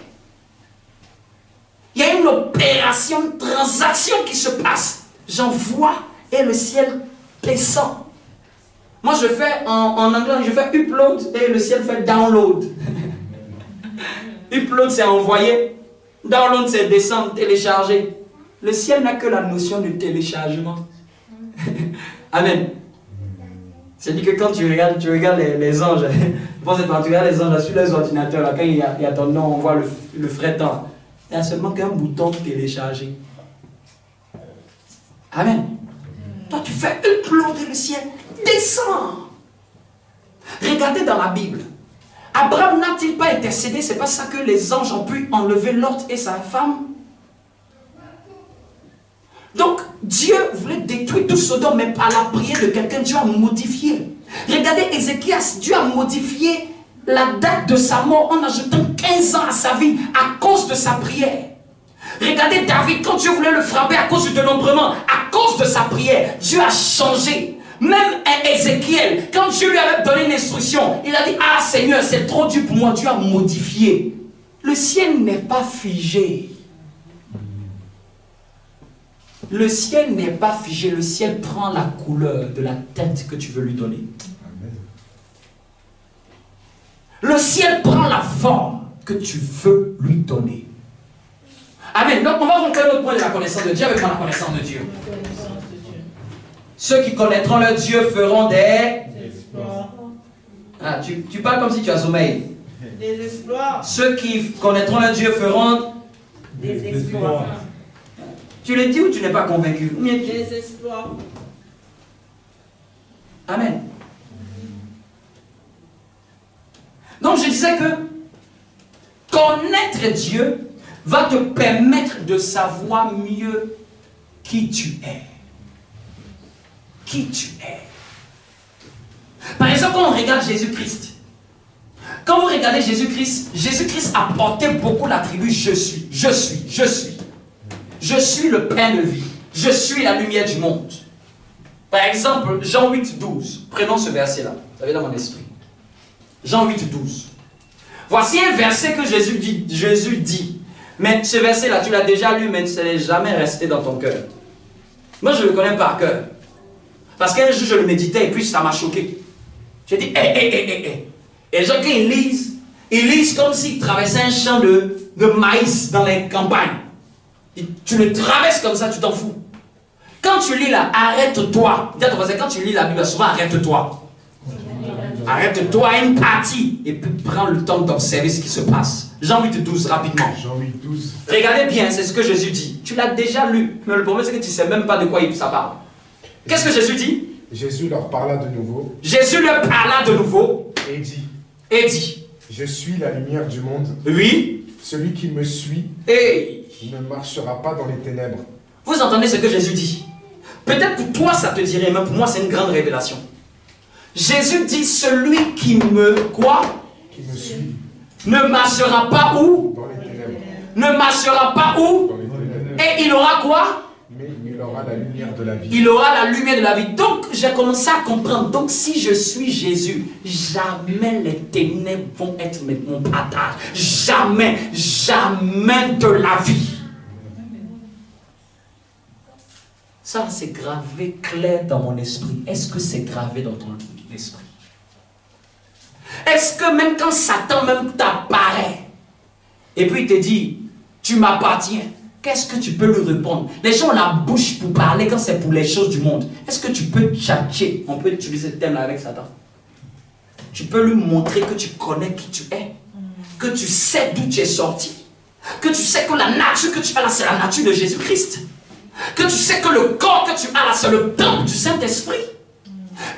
Il y a une opération, une transaction qui se passe. J'envoie et le ciel descend. Moi je fais en anglais, je fais upload et le ciel fait download. Upload c'est envoyer, download c'est descendre, télécharger. Le ciel n'a que la notion de téléchargement. Amen. C'est dit que quand tu regardes les anges, bon, c'est pas, tu regardes les anges sur les ordinateurs, là, quand il y a ton nom, on voit le frais temps. Il n'y a seulement qu'un bouton télécharger. Amen. Toi, tu fais uploader le ciel, descend. Regardez dans la Bible. Abraham n'a-t-il pas intercédé? C'est pas ça que les anges ont pu enlever Lot et sa femme? Donc, Dieu voulait détruire tout Sodome, mais par la prière de quelqu'un, Dieu a modifié. Regardez Ézéchias, Dieu a modifié la date de sa mort en ajoutant 15 ans à sa vie à cause de sa prière. Regardez David, quand Dieu voulait le frapper à cause du dénombrement, à cause de sa prière, Dieu a changé. Même Ézéchiel, quand Dieu lui avait donné une instruction, il a dit, ah Seigneur, c'est trop dur pour moi, Dieu a modifié. Le ciel n'est pas figé. Le ciel n'est pas figé, le ciel prend la couleur de la tête que tu veux lui donner. Le ciel prend la forme que tu veux lui donner. Amen. Donc on va montrer l'autre point de la connaissance de Dieu avec la connaissance de Dieu. Ceux qui connaîtront leur Dieu feront des exploits. Ah, tu parles comme si tu as sommeil. Des exploits. Ceux qui connaîtront leur Dieu feront des exploits. Tu le dis ou tu n'es pas convaincu? Des exploits. Amen. Donc je disais que connaître Dieu va te permettre de savoir mieux qui tu es. Qui tu es. Par exemple, quand on regarde Jésus-Christ, regardez Jésus-Christ, Jésus-Christ a porté beaucoup l'attribut je suis, je suis, je suis. Je suis le pain de vie. Je suis la lumière du monde. Par exemple, Jean 8, 12. Prenons ce verset-là. Vous avez dans mon esprit. Jean 8, 12. Voici un verset que Jésus dit. Mais ce verset-là, tu l'as déjà lu, mais ça n'est jamais resté dans ton cœur. Moi, je le connais par cœur. Parce qu'un jour, je le méditais et puis ça m'a choqué. J'ai dit, Et les gens, quand ils lisent comme s'ils traversaient un champ de maïs dans les campagnes. Tu le traverses comme ça, tu t'en fous. Quand tu lis là, arrête-toi. Dis à ton voisin, quand tu lis la Bible, souvent arrête-toi. Arrête-toi une partie et puis prends le temps d'observer ce qui se passe. Jean 8, 12, rapidement. Jean 8, 12. Regardez bien, c'est ce que Jésus dit. Tu l'as déjà lu, mais le problème c'est que tu ne sais même pas de quoi ça parle. Qu'est-ce que Jésus dit? Jésus leur parla de nouveau. Jésus leur parla de nouveau. Et dit. Et dit. Je suis la lumière du monde. Oui. Celui qui me suit ne marchera pas dans les ténèbres. Vous entendez ce que Jésus dit? Peut-être pour toi ça te dirait, mais pour moi c'est une grande révélation. Jésus dit, celui qui me, quoi? Qui me suit. Ne marchera pas où? Dans les ténèbres. Ne marchera pas où? Dans les ténèbres. Et il aura quoi? Mais il aura la lumière de la vie. Il aura la lumière de la vie. Donc, j'ai commencé à comprendre. Donc, si je suis Jésus, jamais les ténèbres vont être mon partage. Jamais, jamais de la vie. Ça, c'est gravé clair dans mon esprit. Est-ce que c'est gravé dans ton esprit? Est-ce que même quand Satan même t'apparaît, et puis il te dit, tu m'appartiens, qu'est-ce que tu peux lui répondre? Les gens ont la bouche pour parler quand c'est pour les choses du monde. Est-ce que tu peux tchatcher? On peut utiliser ce thème-là avec Satan. Tu peux lui montrer que tu connais qui tu es, que tu sais d'où tu es sorti, que tu sais que la nature que tu as là, c'est la nature de Jésus-Christ, que tu sais que le corps que tu as là, c'est le temple du Saint-Esprit,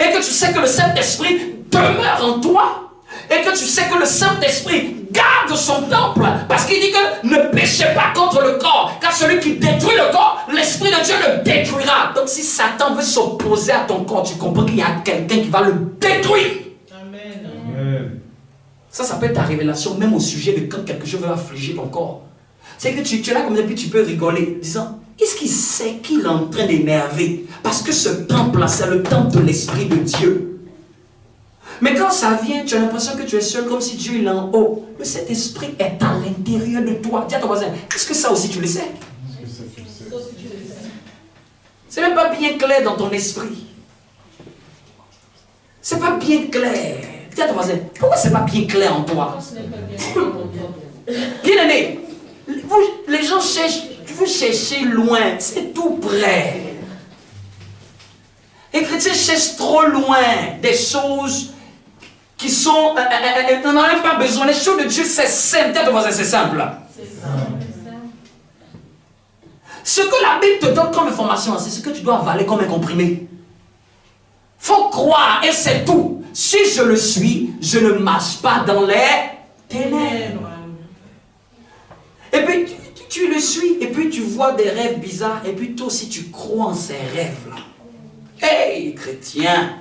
et que tu sais que le Saint-Esprit demeure en toi, et que tu sais que le Saint-Esprit garde son temple, parce qu'il dit que ne péchez pas contre le corps, car celui qui détruit le corps, l'Esprit de Dieu le détruira. Donc si Satan veut s'opposer à ton corps, tu comprends qu'il y a quelqu'un qui va le détruire. Amen. Ça peut être ta révélation, même au sujet de quand quelque chose veut affliger ton corps. C'est que tu es là comme ça, puis tu peux rigoler, disant, est-ce qu'il sait qu'il est en train d'énerver? Parce que ce temple-là, c'est le temple de l'Esprit de Dieu. Mais quand ça vient, tu as l'impression que tu es seul, comme si Dieu est en haut. Mais cet esprit est à l'intérieur de toi. Dis à ton voisin, est-ce que ça aussi tu le sais? C'est même pas bien clair dans ton esprit. C'est pas bien clair. Dis à ton voisin, pourquoi c'est pas bien clair en toi? Bien aimé, les gens cherchent, vous cherchez loin, c'est tout près. Les chrétiens cherchent trop loin des choses qui sont, on n'en a même pas besoin. Les choses de Dieu, c'est simple. C'est simple. Ce que la Bible te donne comme information, c'est ce que tu dois avaler comme un comprimé. Faut croire et c'est tout. Si je le suis, je ne marche pas dans les ténèbres. Et puis tu le suis, et puis tu vois des rêves bizarres, et puis toi aussi tu crois en ces rêves-là. Hey, chrétien!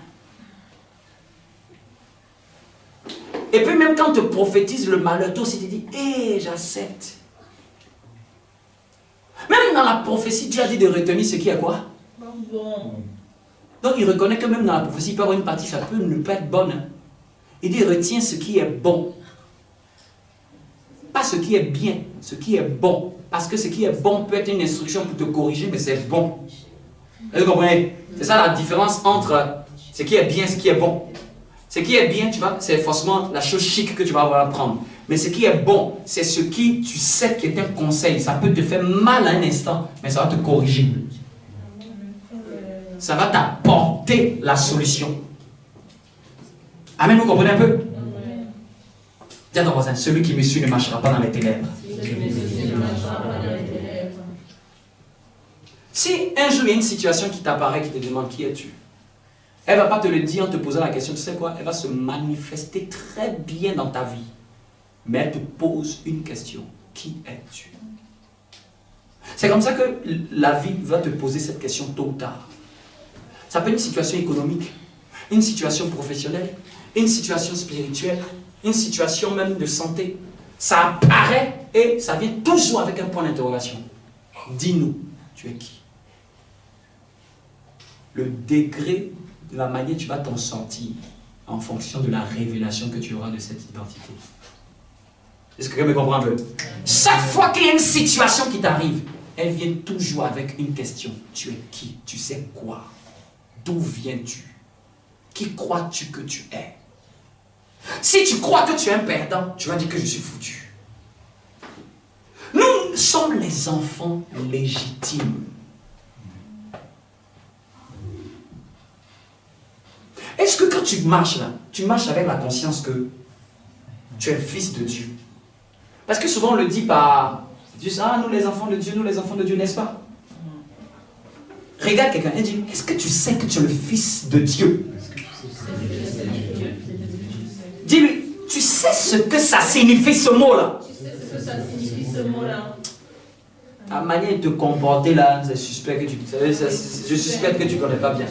Et puis même quand on te prophétise le malheur, toi aussi tu dis, hey, j'accepte. Même dans la prophétie, Dieu a dit de retenir ce qui est quoi? Bon. Donc il reconnaît que même dans la prophétie, il peut y avoir une partie, ça peut ne pas être bonne. Hein. Il dit, retiens ce qui est bon. Pas ce qui est bien, ce qui est bon. Parce que ce qui est bon peut être une instruction pour te corriger, mais c'est bon. Vous comprenez? C'est ça la différence entre ce qui est bien et ce qui est bon. Ce qui est bien, tu vois, c'est forcément la chose chic que tu vas avoir à prendre. Mais ce qui est bon, c'est ce qui, tu sais, qui est un conseil. Ça peut te faire mal à un instant, mais ça va te corriger. Ça va t'apporter la solution. Amen, vous comprenez un peu? Dis à ton voisin, celui qui me suit ne marchera pas dans les ténèbres. Si un jour il y a une situation qui t'apparaît, qui te demande qui es-tu, elle ne va pas te le dire en te posant la question, tu sais quoi, elle va se manifester très bien dans ta vie. Mais elle te pose une question, qui es-tu? C'est comme ça que la vie va te poser cette question tôt ou tard. Ça peut être une situation économique, une situation professionnelle, une situation spirituelle, une situation même de santé, ça apparaît et ça vient toujours avec un point d'interrogation. Dis-nous, tu es qui? Le degré de la manière dont tu vas t'en sortir en fonction de la révélation que tu auras de cette identité. Est-ce que quelqu'un me comprend un peu? Chaque fois qu'il y a une situation qui t'arrive, elle vient toujours avec une question. Tu es qui? Tu sais quoi? D'où viens-tu? Qui crois-tu que tu es? Si tu crois que tu es un perdant, tu vas dire que je suis foutu. Nous sommes les enfants légitimes. Est-ce que quand tu marches là, tu marches avec la conscience que tu es le fils de Dieu? Parce que souvent on le dit par... Ah, nous les enfants de Dieu, n'est-ce pas? Regarde quelqu'un et dis, est-ce que tu sais que tu es le fils de Dieu? Dis-lui, tu sais ce que ça signifie ce mot-là? Tu sais ce que ça signifie ce mot-là? Ta manière de te comporter là, c'est suspect que tu... Je suspecte que tu ne connais pas bien.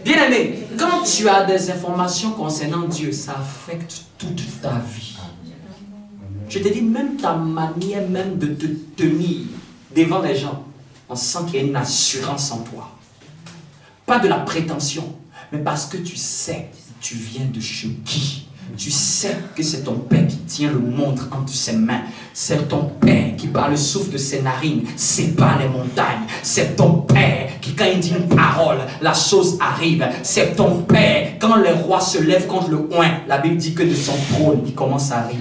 Bien aimé, quand tu as des informations concernant Dieu, ça affecte toute ta vie. Je te dis, même ta manière même de te tenir devant les gens, on sent qu'il y a une assurance en toi. Pas de la prétention, mais parce que tu sais, tu viens de chez qui. Tu sais que c'est ton Père qui tient le monde entre ses mains. C'est ton Père qui, par le souffle de ses narines, sépare les montagnes. C'est ton Père qui, quand il dit une parole, la chose arrive. C'est ton Père, quand les rois se lèvent contre le coin, la Bible dit que de son trône, il commence à rire.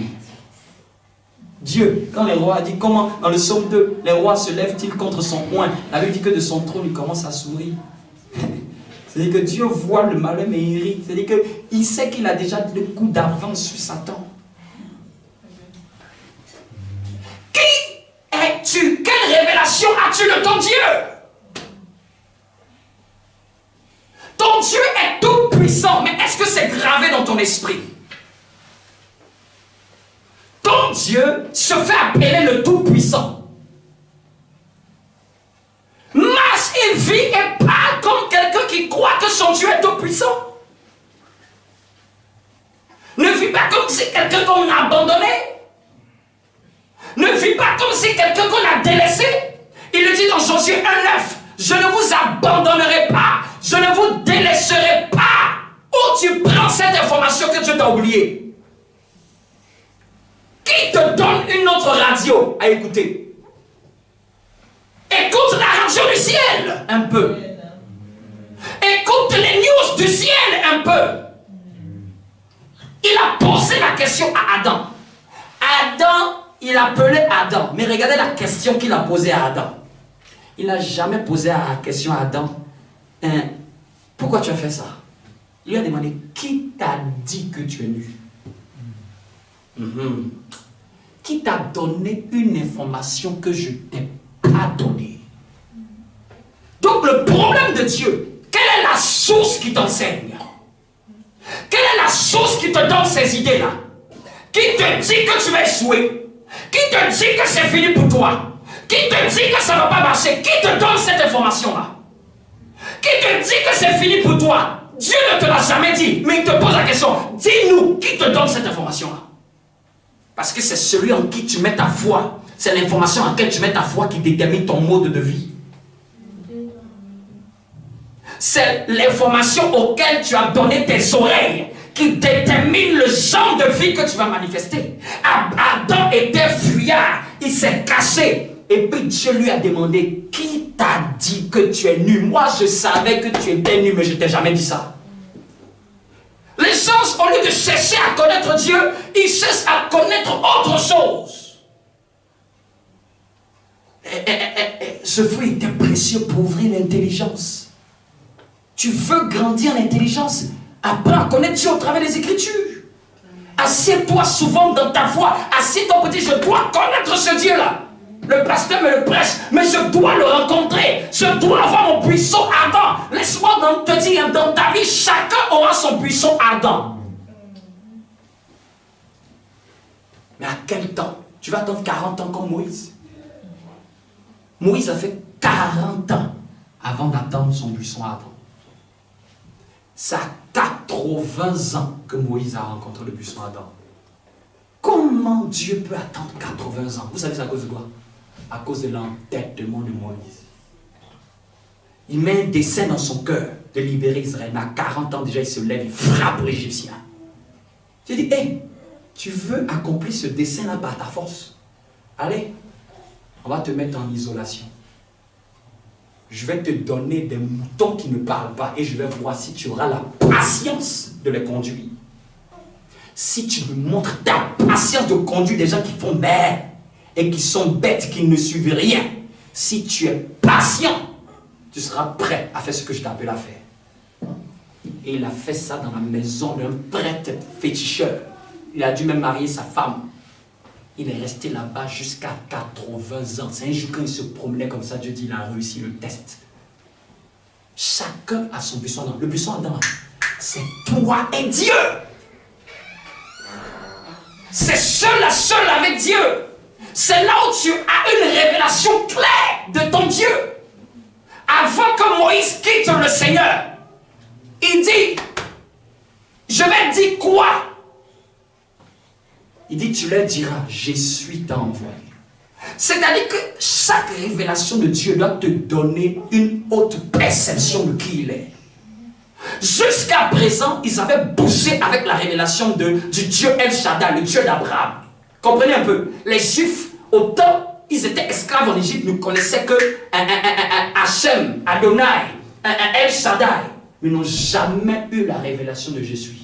Dieu, quand les rois dit comment, dans le psaume 2, les rois se lèvent-ils contre son coin, la Bible dit que de son trône, il commence à sourire. C'est-à-dire que Dieu voit le malheur mais il rit. C'est-à-dire qu'il sait qu'il a déjà le coup d'avance sur Satan. Qui es-tu? Quelle révélation as-tu de ton Dieu? Ton Dieu est tout puissant, mais est-ce que c'est gravé dans ton esprit? Ton Dieu se fait appeler le tout-puissant. Marche et vit et parle comme quelqu'un qui croit que son Dieu est tout-puissant. Ne vis pas comme si quelqu'un qu'on a abandonné. Ne vis pas comme si quelqu'un qu'on a délaissé. Il le dit dans Josué 1,9. Je ne vous abandonnerai pas. Je ne vous délaisserai pas. Où tu prends cette information que Dieu t'a oubliée? Qui te donne une autre radio à écouter? Écoute la radio du ciel un peu. Écoute les news du ciel un peu. Il a posé la question à Adam. Adam, il appelait Adam. Mais regardez la question qu'il a posée à Adam. Il n'a jamais posé la question à Adam. Pourquoi tu as fait ça? Il lui a demandé, qui t'a dit que tu es nu? Qui t'a donné une information que je ne t'ai pas donnée? Donc le problème de Dieu, quelle est la source qui t'enseigne? Quelle est la source qui te donne ces idées-là? Qui te dit que tu vas échouer? Qui te dit que c'est fini pour toi? Qui te dit que ça ne va pas marcher? Qui te donne cette information-là? Qui te dit que c'est fini pour toi? Dieu ne te l'a jamais dit, mais il te pose la question. Dis-nous, qui te donne cette information-là? Parce que c'est celui en qui tu mets ta foi. C'est l'information en laquelle tu mets ta foi qui détermine ton mode de vie. C'est l'information auquel tu as donné tes oreilles qui détermine le genre de vie que tu vas manifester. Adam était fuyard, il s'est caché. Et puis Dieu lui a demandé, qui t'a dit que tu es nu? Moi je savais que tu étais nu, mais je ne t'ai jamais dit ça. Les gens, au lieu de chercher à connaître Dieu, ils cherchent à connaître autre chose. Ce fruit était précieux pour ouvrir l'intelligence. Tu veux grandir en intelligence, apprends à connaître Dieu au travers des Écritures. Assieds-toi souvent dans ta foi. Assieds-toi pour dire, je dois connaître ce Dieu-là. Le pasteur me le prêche, mais je dois le rencontrer. Je dois avoir mon buisson ardent. Laisse-moi te dire, dans ta vie, chacun aura son buisson ardent. Mais à quel temps? Tu vas attendre 40 ans comme Moïse. Moïse a fait 40 ans avant d'attendre son buisson ardent. Ça t'a 80 ans que Moïse a rencontré le buisson Adam. Comment Dieu peut attendre 80 ans? Vous savez c'est à cause de quoi? À cause de l'entêtement de Moïse. Il met un dessein dans son cœur de libérer Israël. Mais à 40 ans déjà, il se lève, il frappe l'Égyptien. J'ai dit, hey, tu veux accomplir ce dessein-là par ta force? Allez, on va te mettre en isolation. Je vais te donner des moutons qui ne parlent pas et je vais voir si tu auras la patience de les conduire. Si tu me montres ta patience de conduire des gens qui font merde et qui sont bêtes, qui ne suivent rien, si tu es patient, tu seras prêt à faire ce que je t'appelle à faire. Et il a fait ça dans la maison d'un prêtre féticheur. Il a dû même marier sa femme. Il est resté là-bas jusqu'à 80 ans. C'est un jour quand il se promenait comme ça, Dieu dit, il a réussi le test. Chacun a son buisson Adam. Le buisson Adam, c'est toi et Dieu. C'est seul à seul avec Dieu. C'est là où tu as une révélation claire de ton Dieu. Avant que Moïse quitte le Seigneur, il dit, je vais dire quoi? Il dit, tu leur diras, je suis t'a envoyé. C'est-à-dire que chaque révélation de Dieu doit te donner une haute perception de qui il est. Jusqu'à présent, ils avaient bougé avec la révélation du Dieu El Shaddai, le Dieu d'Abraham. Comprenez un peu, les Juifs, autant ils étaient esclaves en Égypte, ne connaissaient que Hachem, Adonai, El Shaddai, mais n'ont jamais eu la révélation de Jésus.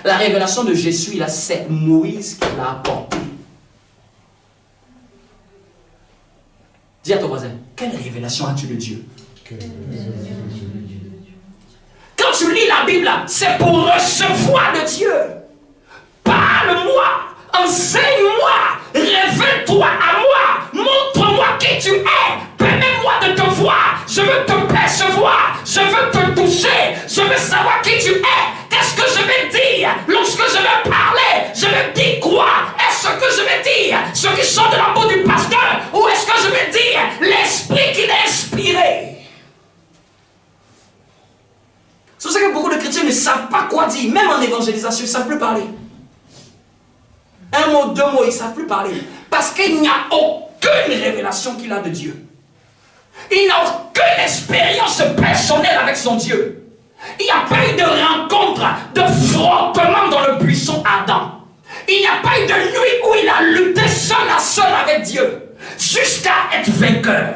La révélation de Jésus, là, c'est Moïse qui l'a apporté. Dis à ton voisin, quelle révélation as-tu de Dieu? Quand tu lis la Bible, c'est pour recevoir de Dieu. Parle-moi, enseigne-moi, révèle-toi à moi, montre-moi qui tu es, permets-moi de te voir, je veux te percevoir, je veux te toucher, je veux savoir qui tu es. Qu'est-ce que je vais dire lorsque je vais parler? Je vais dire quoi? Est-ce que je vais dire ce qui sort de la bouche du pasteur? Ou est-ce que je vais dire l'esprit qu'il a inspiré? C'est pour ça que beaucoup de chrétiens ne savent pas quoi dire. Même en évangélisation, ils ne savent plus parler. Un mot, deux mots, ils ne savent plus parler. Parce qu'il n'y a aucune révélation qu'il a de Dieu. Il n'a aucune expérience personnelle avec son Dieu. Il n'y a pas eu de rencontre, de frottement dans le buisson Adam. Il n'y a pas eu de nuit où il a lutté seul à seul avec Dieu, jusqu'à être vainqueur.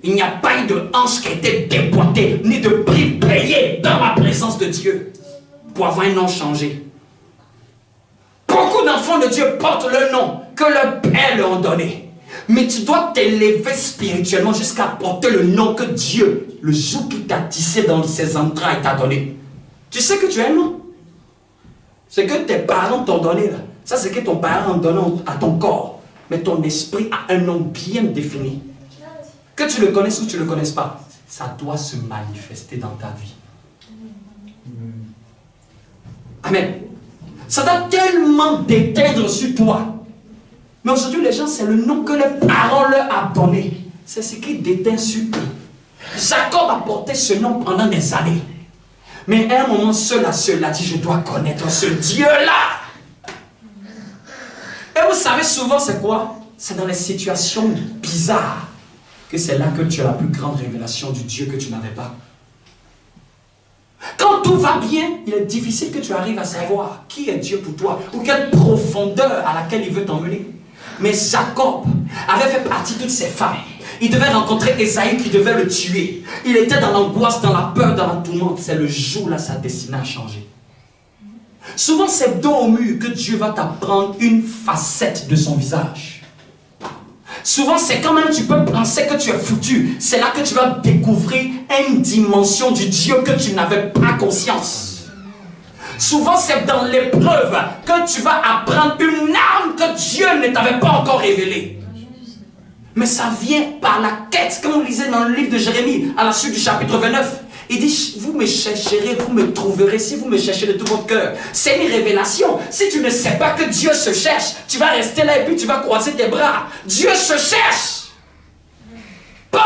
Il n'y a pas eu de hanche qui a été déboîtée, ni de prix payé dans la présence de Dieu pour avoir un nom changé. Beaucoup d'enfants de Dieu portent le nom que leur Père leur a donné. Mais tu dois t'élever spirituellement jusqu'à porter le nom que Dieu, le jour qui t'a tissé dans ses entrailles, t'a donné. Tu sais que tu as un nom. C'est que tes parents t'ont donné là. Ça, c'est que ton parent a donné à ton corps. Mais ton esprit a un nom bien défini. Que tu le connaisses ou tu ne le connaisses pas, ça doit se manifester dans ta vie. Amen. Ça doit tellement déteindre sur toi. Mais aujourd'hui, les gens, c'est le nom que les parents leur ont donné. C'est ce qui déteint sur eux. Jacob a porté ce nom pendant des années. Mais à un moment, seul à seul a dit, je dois connaître ce Dieu-là. Et vous savez souvent c'est quoi? C'est dans les situations bizarres que c'est là que tu as la plus grande révélation du Dieu que tu n'avais pas. Quand tout va bien, il est difficile que tu arrives à savoir qui est Dieu pour toi ou quelle profondeur à laquelle il veut t'emmener. Mais Jacob avait fait partie de toutes ses femmes. Il devait rencontrer Ésaü qui devait le tuer. Il était dans l'angoisse, dans la peur, dans la tourmente. C'est le jour là sa destinée a changé. Souvent c'est dos au mur que Dieu va t'apprendre une facette de son visage. Souvent c'est quand même tu peux penser que tu es foutu. C'est là que tu vas découvrir une dimension du Dieu que tu n'avais pas conscience. Souvent c'est dans l'épreuve que tu vas apprendre une arme que Dieu ne t'avait pas encore révélée. Mais ça vient par la quête. Comme on lisait dans le livre de Jérémie, à la suite du chapitre 29, il dit, vous me chercherez, vous me trouverez si vous me cherchez de tout votre cœur. C'est une révélation. Si tu ne sais pas que Dieu se cherche, tu vas rester là et puis tu vas croiser tes bras. Dieu se cherche. Quand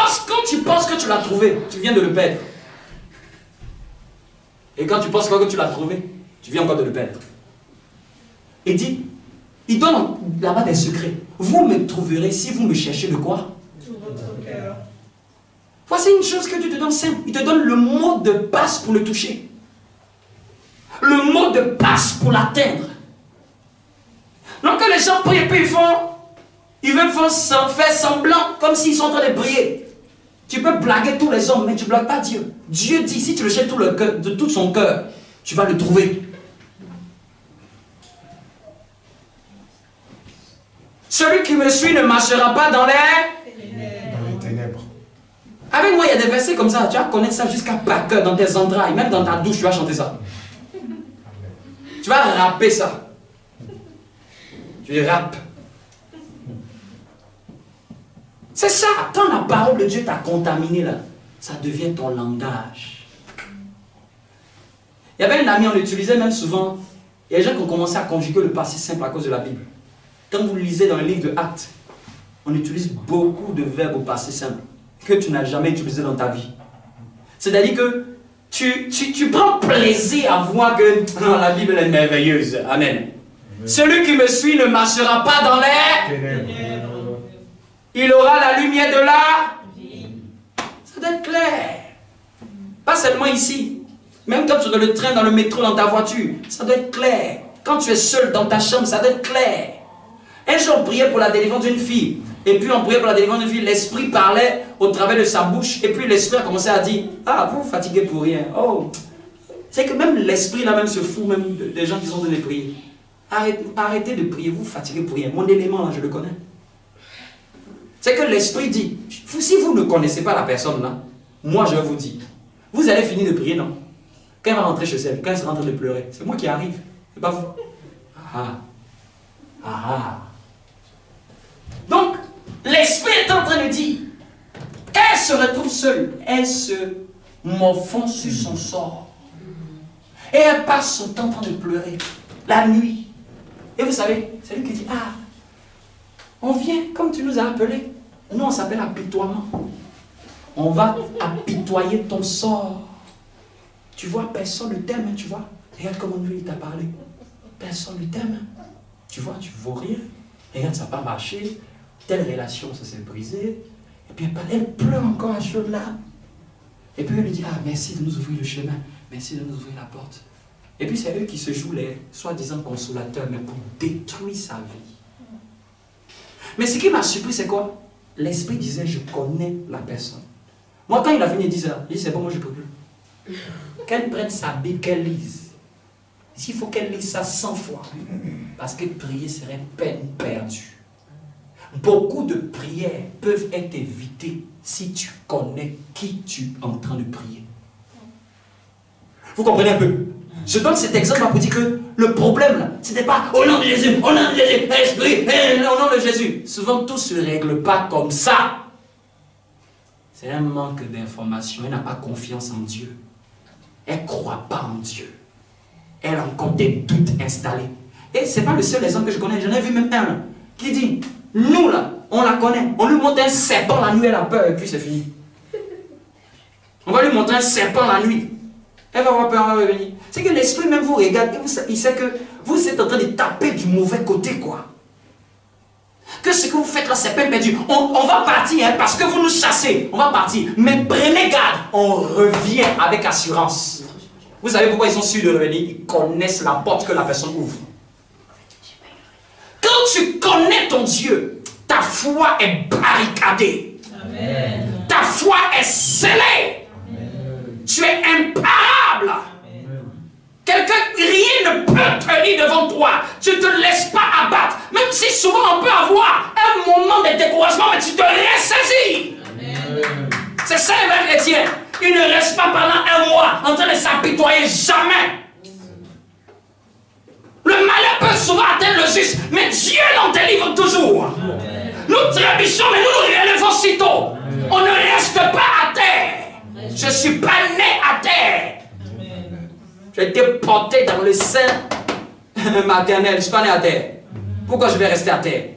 tu penses que tu l'as trouvé, tu viens de le perdre. Et quand tu penses que tu l'as trouvé, tu viens encore de le perdre. Il dit, il donne là-bas des secrets. Vous me trouverez si vous me cherchez de quoi? Tout votre cœur. Voici une chose que Dieu te donne simple. Il te donne le mot de passe pour le toucher. Le mot de passe pour l'atteindre. Donc quand les gens prient et puis ils veulent faire semblant comme s'ils sont en train de prier. Tu peux blaguer tous les hommes, mais tu ne blagues pas Dieu. Dieu dit, si tu le cherches de tout son cœur, tu vas le trouver. Celui qui me suit ne marchera pas dans les ténèbres. Avec moi, il y a des versets comme ça. Tu vas connaître ça jusqu'à par cœur, dans tes entrailles. Même dans ta douche, tu vas chanter ça. Tu vas rapper ça. Tu rappes. C'est ça. Quand la parole de Dieu t'a contaminé, là, ça devient ton langage. Il y avait un ami, on l'utilisait même souvent. Il y a des gens qui ont commencé à conjuguer le passé simple à cause de la Bible. Quand vous lisez dans le livre de Actes, on utilise beaucoup de verbes au passé simple que tu n'as jamais utilisé dans ta vie. C'est-à-dire que tu prends plaisir à voir que la Bible est merveilleuse. Amen. Celui qui me suit ne marchera pas dans les ténèbres. Il aura la lumière de la vie. Ça doit être clair. Pas seulement ici. Même quand tu es dans le train, dans le métro, dans ta voiture, ça doit être clair. Quand tu es seul dans ta chambre, ça doit être clair. Un jour, on priait pour la délivrance d'une fille. Et puis, on priait pour la délivrance d'une fille. L'esprit parlait au travers de sa bouche. Et puis, l'esprit a commencé à dire, ah, vous vous fatiguez pour rien. Oh, c'est que même l'esprit là-même se fout même des gens qui sont en train de prier. Arrêtez de prier, vous fatiguez pour rien. Mon élément, là, je le connais. C'est que l'esprit dit, si vous ne connaissez pas la personne là, moi je vous dis, vous allez finir de prier, non? Quand elle va rentrer chez elle, quand elle sera en train de pleurer, c'est moi qui arrive, c'est pas vous. Ah ah. Donc, l'esprit est en train de dire, elle se retrouve seule, elle se morfond sur son sort. Et elle passe son temps en train de pleurer, la nuit. Et vous savez, c'est lui qui dit, ah, on vient comme tu nous as appelés. Nous, on s'appelle apitoiement. On va apitoyer ton sort. Tu vois, personne ne t'aime, tu vois. Regarde comment lui, il t'a parlé. Personne ne t'aime. Tu vois, tu ne vaux rien. Regarde, ça n'a pas marché. Telle relation, ça s'est brisé. Et puis, elle pleure encore à chaudes larmes. Et puis, elle lui dit, ah, merci de nous ouvrir le chemin. Merci de nous ouvrir la porte. Et puis, c'est eux qui se jouent les soi-disant consolateurs, mais pour détruire sa vie. Mais ce qui m'a surpris, c'est quoi? L'esprit disait, je connais la personne. Moi, quand il a fini, il dit ça. Il dit, c'est bon, moi, je ne peux plus. Qu'elle prenne sa Bible, qu'elle lise. S'il faut qu'elle lise ça 100 fois. Parce que prier serait peine perdue. Beaucoup de prières peuvent être évitées si tu connais qui tu es en train de prier. Vous comprenez un peu? Je donne cet exemple pour dire que le problème, là, ce n'était pas au nom de Jésus, au nom de Jésus, esprit, au nom de Jésus. Souvent, tout ne se règle pas comme ça. C'est un manque d'information. Elle n'a pas confiance en Dieu. Elle ne croit pas en Dieu. Elle a encore des doutes installés. Et ce n'est pas le seul exemple que je connais. J'en ai vu même un là, qui dit, nous là, on la connaît. On lui montre un serpent la nuit, elle a peur et puis c'est fini. On va lui montrer un serpent la nuit. Elle va avoir peur, elle va revenir. C'est que l'esprit même vous regarde, il sait que vous êtes en train de taper du mauvais côté, quoi. Que ce que vous faites là, c'est peine perdue. On va partir, hein, parce que vous nous chassez. On va partir. Mais prenez garde, on revient avec assurance. Vous savez pourquoi ils sont sûrs de revenir? Ils connaissent la porte que la personne ouvre. Quand tu connais ton Dieu, ta foi est barricadée. Amen. Ta foi est scellée. Tu es imparable. Quelqu'un, rien ne peut tenir devant toi. Tu ne te laisses pas abattre. Même si souvent on peut avoir un moment de découragement, mais tu te ressaisis. C'est ça un vrai chrétien. Il ne reste pas pendant un mois en train de s'apitoyer, jamais. Le malheur peut souvent atteindre le juste, mais Dieu l'en délivre toujours. Nous trébuchons, mais nous nous relevons sitôt. On ne reste pas à terre. Je ne suis pas né à terre. J'ai été porté dans le sein maternel. Je ne suis pas né à terre. Pourquoi je vais rester à terre?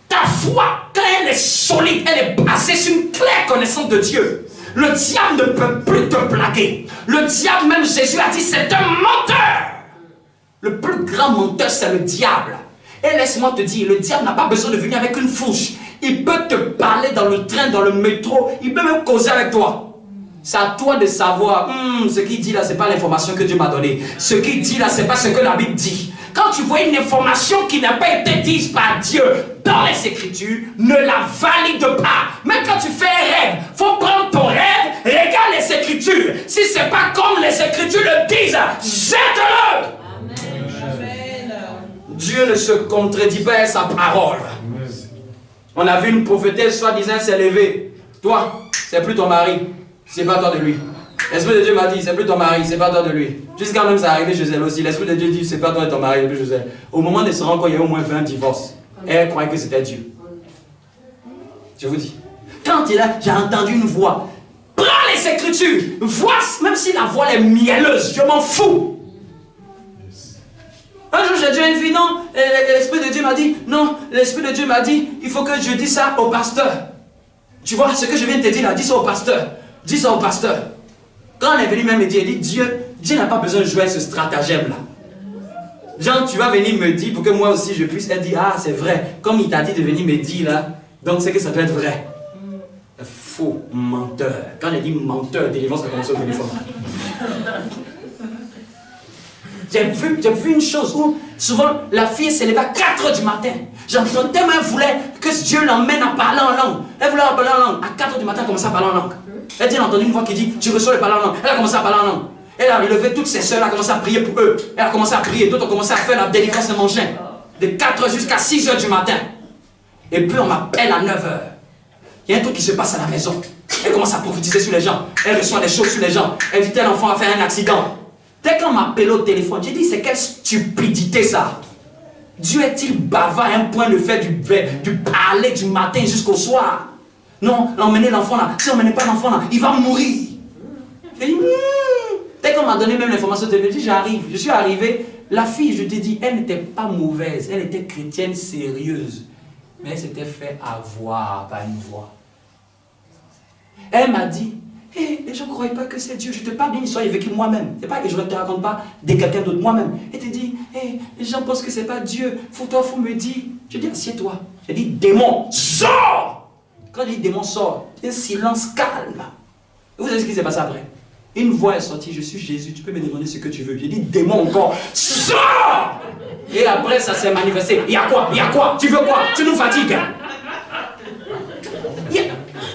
Ta foi, quand elle est solide, elle est basée sur une claire connaissance de Dieu. Le diable ne peut plus te plaguer. Le diable, même Jésus a dit, c'est un menteur. Le plus grand menteur, c'est le diable. Et laisse-moi te dire, le diable n'a pas besoin de venir avec une fourche. Il peut te parler dans le train, dans le métro. Il peut même causer avec toi. C'est à toi de savoir, ce qu'il dit là, ce n'est pas l'information que Dieu m'a donnée. Ce qu'il dit là, ce n'est pas ce que la Bible dit. Quand tu vois une information qui n'a pas été dite par Dieu dans les Écritures, ne la valide pas. Même quand tu fais un rêve, il faut prendre ton rêve, regarde les Écritures. Si ce n'est pas comme les Écritures le disent, jette-le. Amen. Dieu ne se contredit pas à sa parole. On a vu une prophétesse, soi-disant, s'est levée. Toi, c'est plus ton mari. C'est pas toi de lui. L'Esprit de Dieu m'a dit, c'est plus ton mari, c'est pas toi de lui. Jusqu'à même ça arrivé chez elle aussi. L'Esprit de Dieu dit, c'est pas toi de ton mari, c'est plus Joseph. Au moment de se rendre compte, il y a au moins fait un divorce. Et elle croyait que c'était Dieu. Je vous dis. Quand il a, j'ai entendu une voix. Prends les Écritures. Vois, même si la voix est mielleuse, je m'en fous. Un jour, j'ai dit à une fille, non, l'Esprit de Dieu m'a dit, non, l'Esprit de Dieu m'a dit, il faut que je dise ça au pasteur. Tu vois, ce que je viens de te dire là, dis ça au pasteur. Dis ça au pasteur. Quand elle est venue même me dire, elle dit, Dieu n'a pas besoin de jouer ce stratagème là. Genre, tu vas venir me dire pour que moi aussi je puisse. Elle dit, ah, c'est vrai. Comme il t'a dit de venir me dire là, donc c'est que ça doit être vrai. Faux menteur. Quand elle dit menteur, délivrance, ça commence au téléphone. J'ai vu une chose où souvent la fille s'est levée à 4 h du matin. J'entends tellement elle voulait que Dieu l'emmène à parler en langue. Elle voulait parler en langue. À 4 h du matin, elle commençait à parler en langue. Elle dit, elle a entendu une voix qui dit, tu reçois le parler en langue. Elle a commencé à parler en langue. Elle a relevé toutes ses soeurs, elle a commencé à prier pour eux. Elle a commencé à prier. D'autres ont commencé à faire la délivrance de mon chien. De 4 h jusqu'à 6 h du matin. Et puis on m'appelle à 9 h. Il y a un truc qui se passe à la maison. Elle commence à prophétiser sur les gens. Elle reçoit des choses sur les gens. Elle dit, tel enfant a fait un accident. Dès qu'on m'appelle au téléphone, j'ai dit, c'est quelle stupidité ça. Dieu est-il bavard à un point de faire du parler du matin jusqu'au soir? Non, emmenez l'enfant là. Si on n'emmène pas l'enfant là, il va mourir. J'ai dit, dès qu'on m'a donné même l'information, j'ai dit, j'arrive. Je suis arrivé. La fille, je t'ai dit, elle n'était pas mauvaise. Elle était chrétienne sérieuse. Mais elle s'était fait avoir par une voix. Elle m'a dit, hey, les gens ne croient pas que c'est Dieu. Je te parle d'une histoire vécue moi-même. Ce n'est pas que je ne te raconte pas de quelqu'un d'autre, moi-même. Elle te dit, hey, les gens pensent que ce n'est pas Dieu. Faut me dire. Je dis, assieds-toi. J'ai dit, démon, sors! Quand je dis démon, sort, un silence calme. Et vous savez ce qui s'est passé après? Une voix est sortie, je suis Jésus, tu peux me demander ce que tu veux. J'ai dit, démon encore, sors! Et après, ça s'est manifesté. Il y a quoi? Il y a quoi? Tu veux quoi? Tu nous fatigues.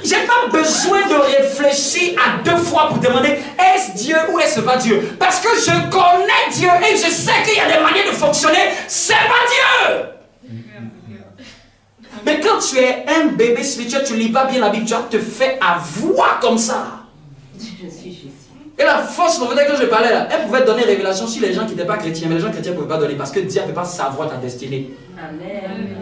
J'ai pas besoin de réfléchir à 2 fois pour demander est-ce Dieu ou est-ce pas Dieu? Parce que je connais Dieu et je sais qu'il y a des manières de fonctionner. C'est pas Dieu! Mais quand tu es un bébé spirituel, tu lis pas bien la Bible, tu te fais avoir comme ça. Et la force, quand je parlais là, elle pouvait donner révélation sur les gens qui n'étaient pas chrétiens, mais les gens chrétiens ne pouvaient pas donner parce que Dieu ne peut pas savoir ta destinée. Amen.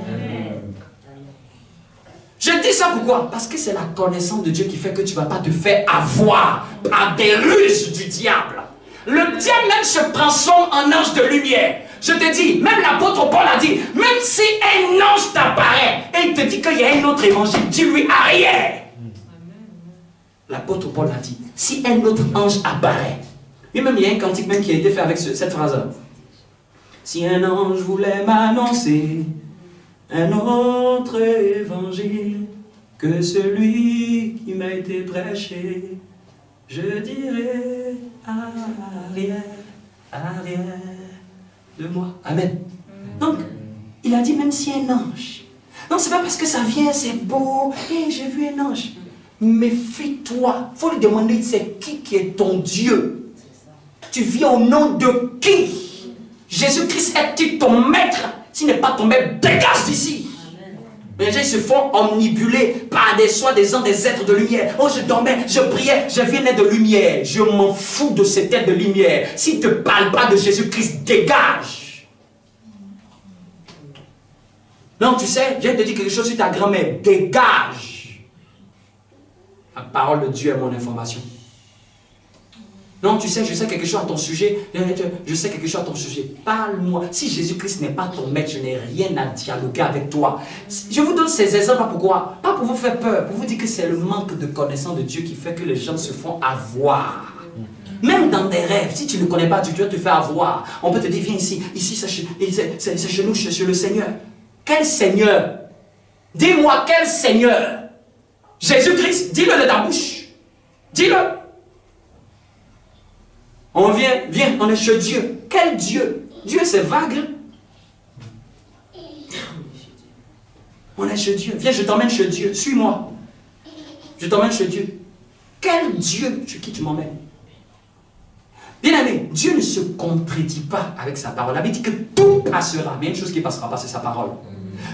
Je dis ça pourquoi? Parce que c'est la connaissance de Dieu qui fait que tu ne vas pas te faire avoir par des ruses du diable. Le diable même se transforme en ange de lumière. Je te dis, même l'apôtre Paul a dit, même si un ange t'apparaît et il te dit qu'il y a un autre évangile, dis-lui arrière. L'apôtre Paul a dit, si un autre ange apparaît, et même il y a un cantique même qui a été fait avec cette phrase-là. Si un ange voulait m'annoncer un autre évangile que celui qui m'a été prêché, je dirais arrière, arrière de moi. Amen. Donc, il a dit même si un ange. Non, c'est pas parce que ça vient, c'est beau. Hey, j'ai vu un ange. Méfie-toi. Il faut lui demander c'est qui est ton Dieu. Tu viens au nom de qui? Jésus-Christ est-il ton maître? S'il n'est pas ton maître, dégage d'ici. Les gens ils se font omnibuler par des soi-disant des êtres de lumière. Oh, je dormais, je priais, je venais de lumière. Je m'en fous de cet être de lumière. S'il ne te parle pas de Jésus-Christ, dégage. Non, tu sais, je viens de te dire quelque chose sur ta grand-mère. Dégage. La parole de Dieu est mon information. Non, tu sais, je sais quelque chose à ton sujet. Je sais quelque chose à ton sujet. Parle-moi. Si Jésus-Christ n'est pas ton maître, je n'ai rien à dialoguer avec toi. Je vous donne ces exemples. Pourquoi? Pas pour vous faire peur, pour vous dire que c'est le manque de connaissance de Dieu qui fait que les gens se font avoir. Même dans des rêves, si tu ne connais pas Dieu, tu vas te faire avoir. On peut te dire, viens ici. Ici, c'est chez nous, chez le Seigneur. Quel Seigneur? Dis-moi quel Seigneur? Jésus-Christ, dis-le de ta bouche. Dis-le. On vient, on est chez Dieu. Quel Dieu? Dieu, c'est vague. On est chez Dieu. Viens, je t'emmène chez Dieu. Suis-moi. Je t'emmène chez Dieu. Quel Dieu chez qui tu m'emmènes? Bien aimé, Dieu ne se contredit pas avec sa parole. La Bible dit que tout passera. Mais il y a une chose qui ne passera pas, c'est sa parole.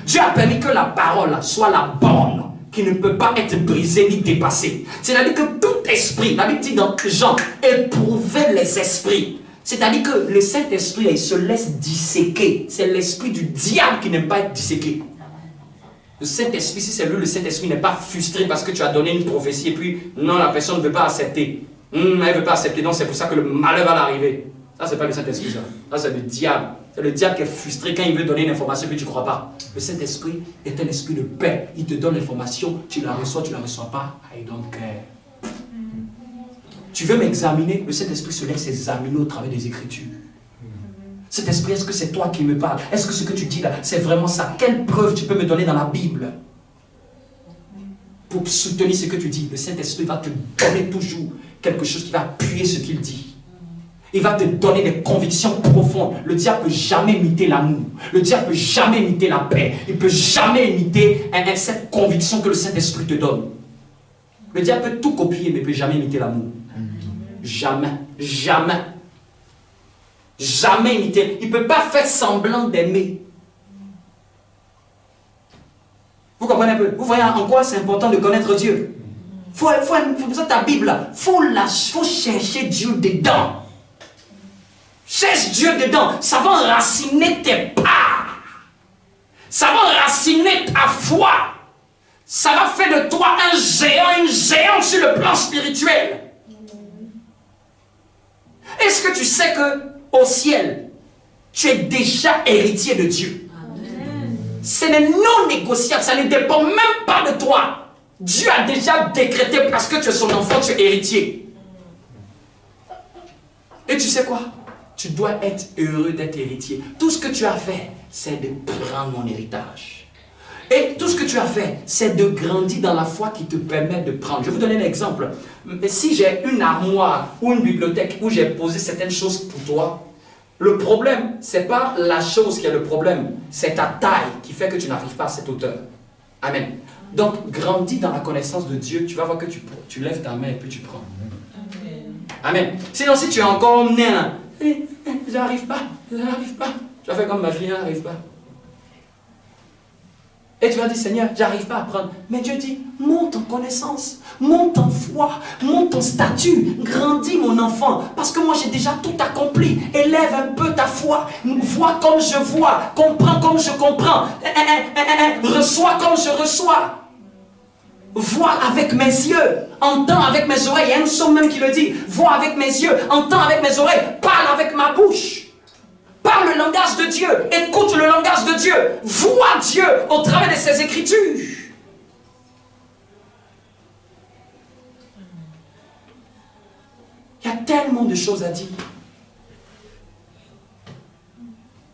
Dieu a permis que la parole soit la borne qui ne peut pas être brisée ni dépassée. C'est-à-dire que tout esprit, la Bible dit dans Jean, éprouvait les esprits. C'est-à-dire que le Saint-Esprit, il se laisse disséquer. C'est l'esprit du diable qui n'aime pas être disséqué. Le Saint-Esprit, si c'est lui, le Saint-Esprit n'est pas frustré parce que tu as donné une prophétie et puis, non, la personne ne veut pas accepter. Elle ne veut pas accepter, donc c'est pour ça que le malheur va l'arriver. Ça, c'est pas le Saint-Esprit, ça. Ça, c'est le diable. C'est le diable qui est frustré quand il veut donner une information et puis tu ne crois pas. Le Saint-Esprit est un esprit de paix. Il te donne l'information, tu la reçois pas. I don't care. Tu veux m'examiner? Le Saint-Esprit se laisse examiner au travers des Écritures. Cet esprit, est-ce que c'est toi qui me parles? Est-ce que ce que tu dis là, c'est vraiment ça? Quelle preuve tu peux me donner dans la Bible pour soutenir ce que tu dis? Le Saint-Esprit va te donner toujours quelque chose qui va appuyer ce qu'il dit. Il va te donner des convictions profondes. Le diable ne peut jamais imiter l'amour. Le diable ne peut jamais imiter la paix. Il ne peut jamais imiter cette conviction que le Saint-Esprit te donne. Le diable peut tout copier, mais ne peut jamais imiter l'amour. Jamais. Jamais. Jamais imiter. Il ne peut pas faire semblant d'aimer. Vous comprenez un peu? Vous voyez en quoi c'est important de connaître Dieu? Faut ta Bible, faut chercher Dieu dedans. Cherche Dieu dedans. Ça va enraciner tes pas. Ça va enraciner ta foi. Ça va faire de toi un géant, une géante sur le plan spirituel. Est-ce que tu sais que au ciel, tu es déjà héritier de Dieu? Ce n'est non négociable, ça ne dépend même pas de toi. Dieu a déjà décrété parce que tu es son enfant, tu es héritier. Et tu sais quoi? Tu dois être heureux d'être héritier. Tout ce que tu as fait, c'est de prendre mon héritage. Et tout ce que tu as fait, c'est de grandir dans la foi qui te permet de prendre. Je vais vous donner un exemple. Si j'ai une armoire ou une bibliothèque où j'ai posé certaines choses pour toi, le problème, ce n'est pas la chose qui est le problème, c'est ta taille qui fait que tu n'arrives pas à cette hauteur. Amen. Donc, grandis dans la connaissance de Dieu, tu vas voir que tu lèves ta main et puis tu prends. Amen. Sinon, si tu es encore nain, j'arrive pas. Tu vas faire comme ma fille, j'arrive pas. Et tu vas dire, Seigneur, j'arrive pas à prendre. Mais Dieu dit, monte en connaissance, monte en foi, monte en statut, grandis mon enfant, parce que moi j'ai déjà tout accompli. Élève un peu ta foi, vois comme je vois, comprends comme je comprends, reçois comme je reçois. Vois avec mes yeux, entends avec mes oreilles. Il y a un psaume même qui le dit, vois avec mes yeux, entends avec mes oreilles, parle avec ma bouche. Parle le langage de Dieu, écoute le langage de Dieu, vois Dieu au travers de ses Écritures. Il y a tellement de choses à dire.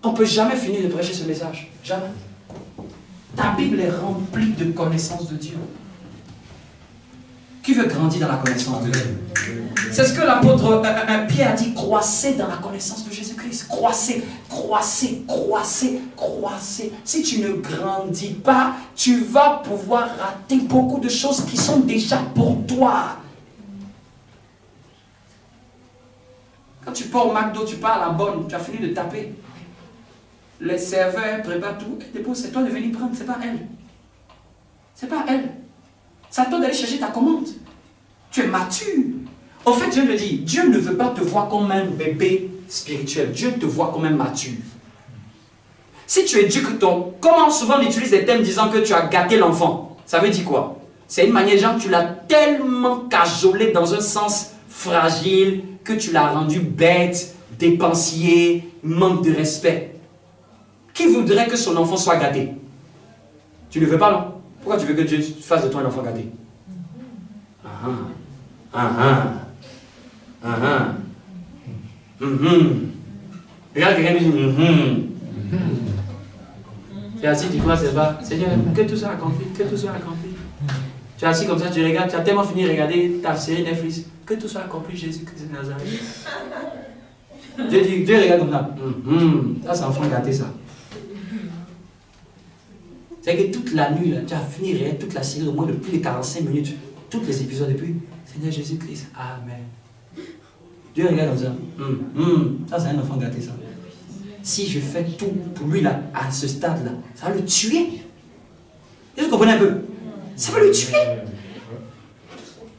On ne peut jamais finir de prêcher ce message. Jamais. Ta Bible est remplie de connaissances de Dieu. Qui veut grandir dans la connaissance de Dieu? C'est ce que l'apôtre Pierre a dit, croissez dans la connaissance de Jésus-Christ. Croissez, croissez, croissez, croissez. Si tu ne grandis pas, tu vas pouvoir rater beaucoup de choses qui sont déjà pour toi. Quand tu pars au McDo, tu pars à la bonne, tu as fini de taper. Les serveurs préparent tout. C'est toi de venir prendre, c'est pas elle. C'est pas elle. C'est à toi d'aller chercher ta commande. Tu es mature. En fait, Dieu me dit, Dieu ne veut pas te voir comme un bébé spirituel. Dieu te voit comme un mature. Si tu éduques ton... Comment souvent on utilise des thèmes disant que tu as gâté l'enfant? Ça veut dire quoi? C'est une manière, genre, tu l'as tellement cajolé dans un sens fragile, que tu l'as rendu bête, dépensier, manque de respect. Qui voudrait que son enfant soit gâté? Tu ne veux pas, non? Pourquoi tu veux que Dieu fasse de toi un enfant gâté? Regarde quelqu'un dit tu es assis, tu crois, c'est pas. Seigneur, que tout soit accompli, que tout soit accompli. Tu es assis comme ça, tu regardes, tu as tellement fini de regarder ta série Netflix, que tout soit accompli, Jésus-Christ de Nazareth. Dieu regarde comme ça. Ça, c'est enfant gâté, ça. C'est que toute la nuit, là, tu as fini de regarder toute la série, au moins depuis les 45 minutes, tous les épisodes, depuis Seigneur Jésus-Christ, Amen. Dieu regarde comme ça. Ça, c'est un enfant gâté, ça. Si je fais tout pour lui, là, à ce stade-là, ça va le tuer. Vous comprenez un peu? Ça va le tuer.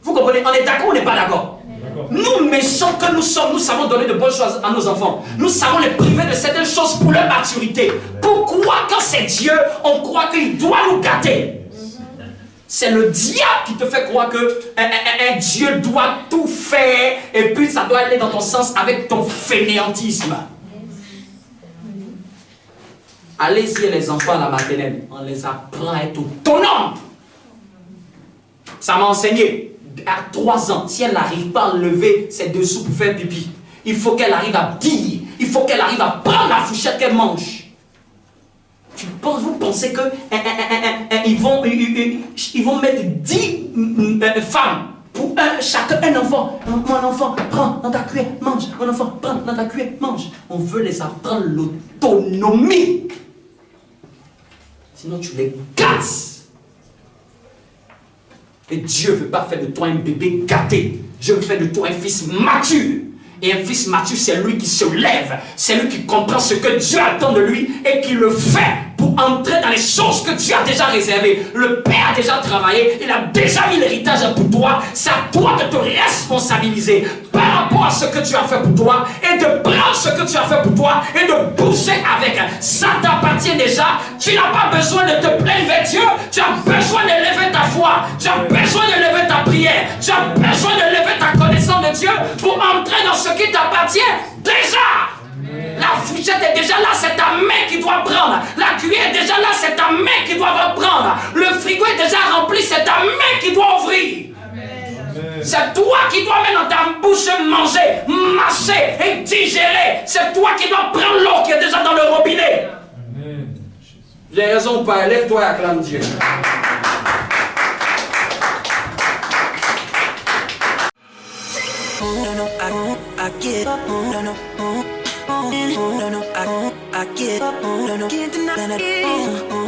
Vous comprenez? On est d'accord ou on n'est pas d'accord? Nous, méchants que nous sommes, nous savons donner de bonnes choses à nos enfants. Nous savons les priver de certaines choses pour leur maturité. Pourquoi, quand c'est Dieu, on croit qu'il doit nous gâter? C'est le diable qui te fait croire qu'un Dieu doit tout faire et puis ça doit aller dans ton sens avec ton fainéantisme. Allez-y les enfants à la maternelle, on les apprend à être autonomes. Ça m'a enseigné. À 3 ans, si elle n'arrive pas à lever ses dessous pour faire pipi, il faut qu'elle arrive à dire, il faut qu'elle arrive à prendre la fourchette qu'elle mange. Vous pensez que ils vont mettre 10 femmes pour chacun un enfant. Mon enfant, prends dans ta cuillère, mange. Mon enfant, prends dans ta cuillère, mange. On veut les apprendre l'autonomie. Sinon tu les casses. Et Dieu ne veut pas faire de toi un bébé gâté. Dieu veut faire de toi un fils mature. Et un fils mature, c'est lui qui se lève. C'est lui qui comprend ce que Dieu attend de lui et qui le fait pour entrer dans les choses que Dieu a déjà réservées. Le Père a déjà travaillé. Il a déjà mis l'héritage pour toi. C'est à toi de te responsabiliser par rapport à ce que tu as fait pour toi et de prendre ce que tu as fait pour toi et de bouger avec. Ça t'appartient déjà. Tu n'as pas besoin de te plaindre vers Dieu. Tu as besoin de lever ta foi. Tu as besoin de lever ta prière. Tu as besoin de lever ta connaissance de Dieu pour entrer dans ce qui t'appartient déjà. La fourchette est déjà là, c'est ta main qui doit prendre. La cuillère est déjà là, c'est ta main qui doit prendre. Le frigo est déjà rempli, c'est ta main qui doit ouvrir. C'est toi qui dois mettre dans ta bouche manger, mâcher et digérer. C'est toi qui dois prendre l'eau qui est déjà dans le robinet. J'ai raison ou pas? Lève-toi et acclame Dieu. I get up, no, no, no, no, I get up, no, no, can't deny it.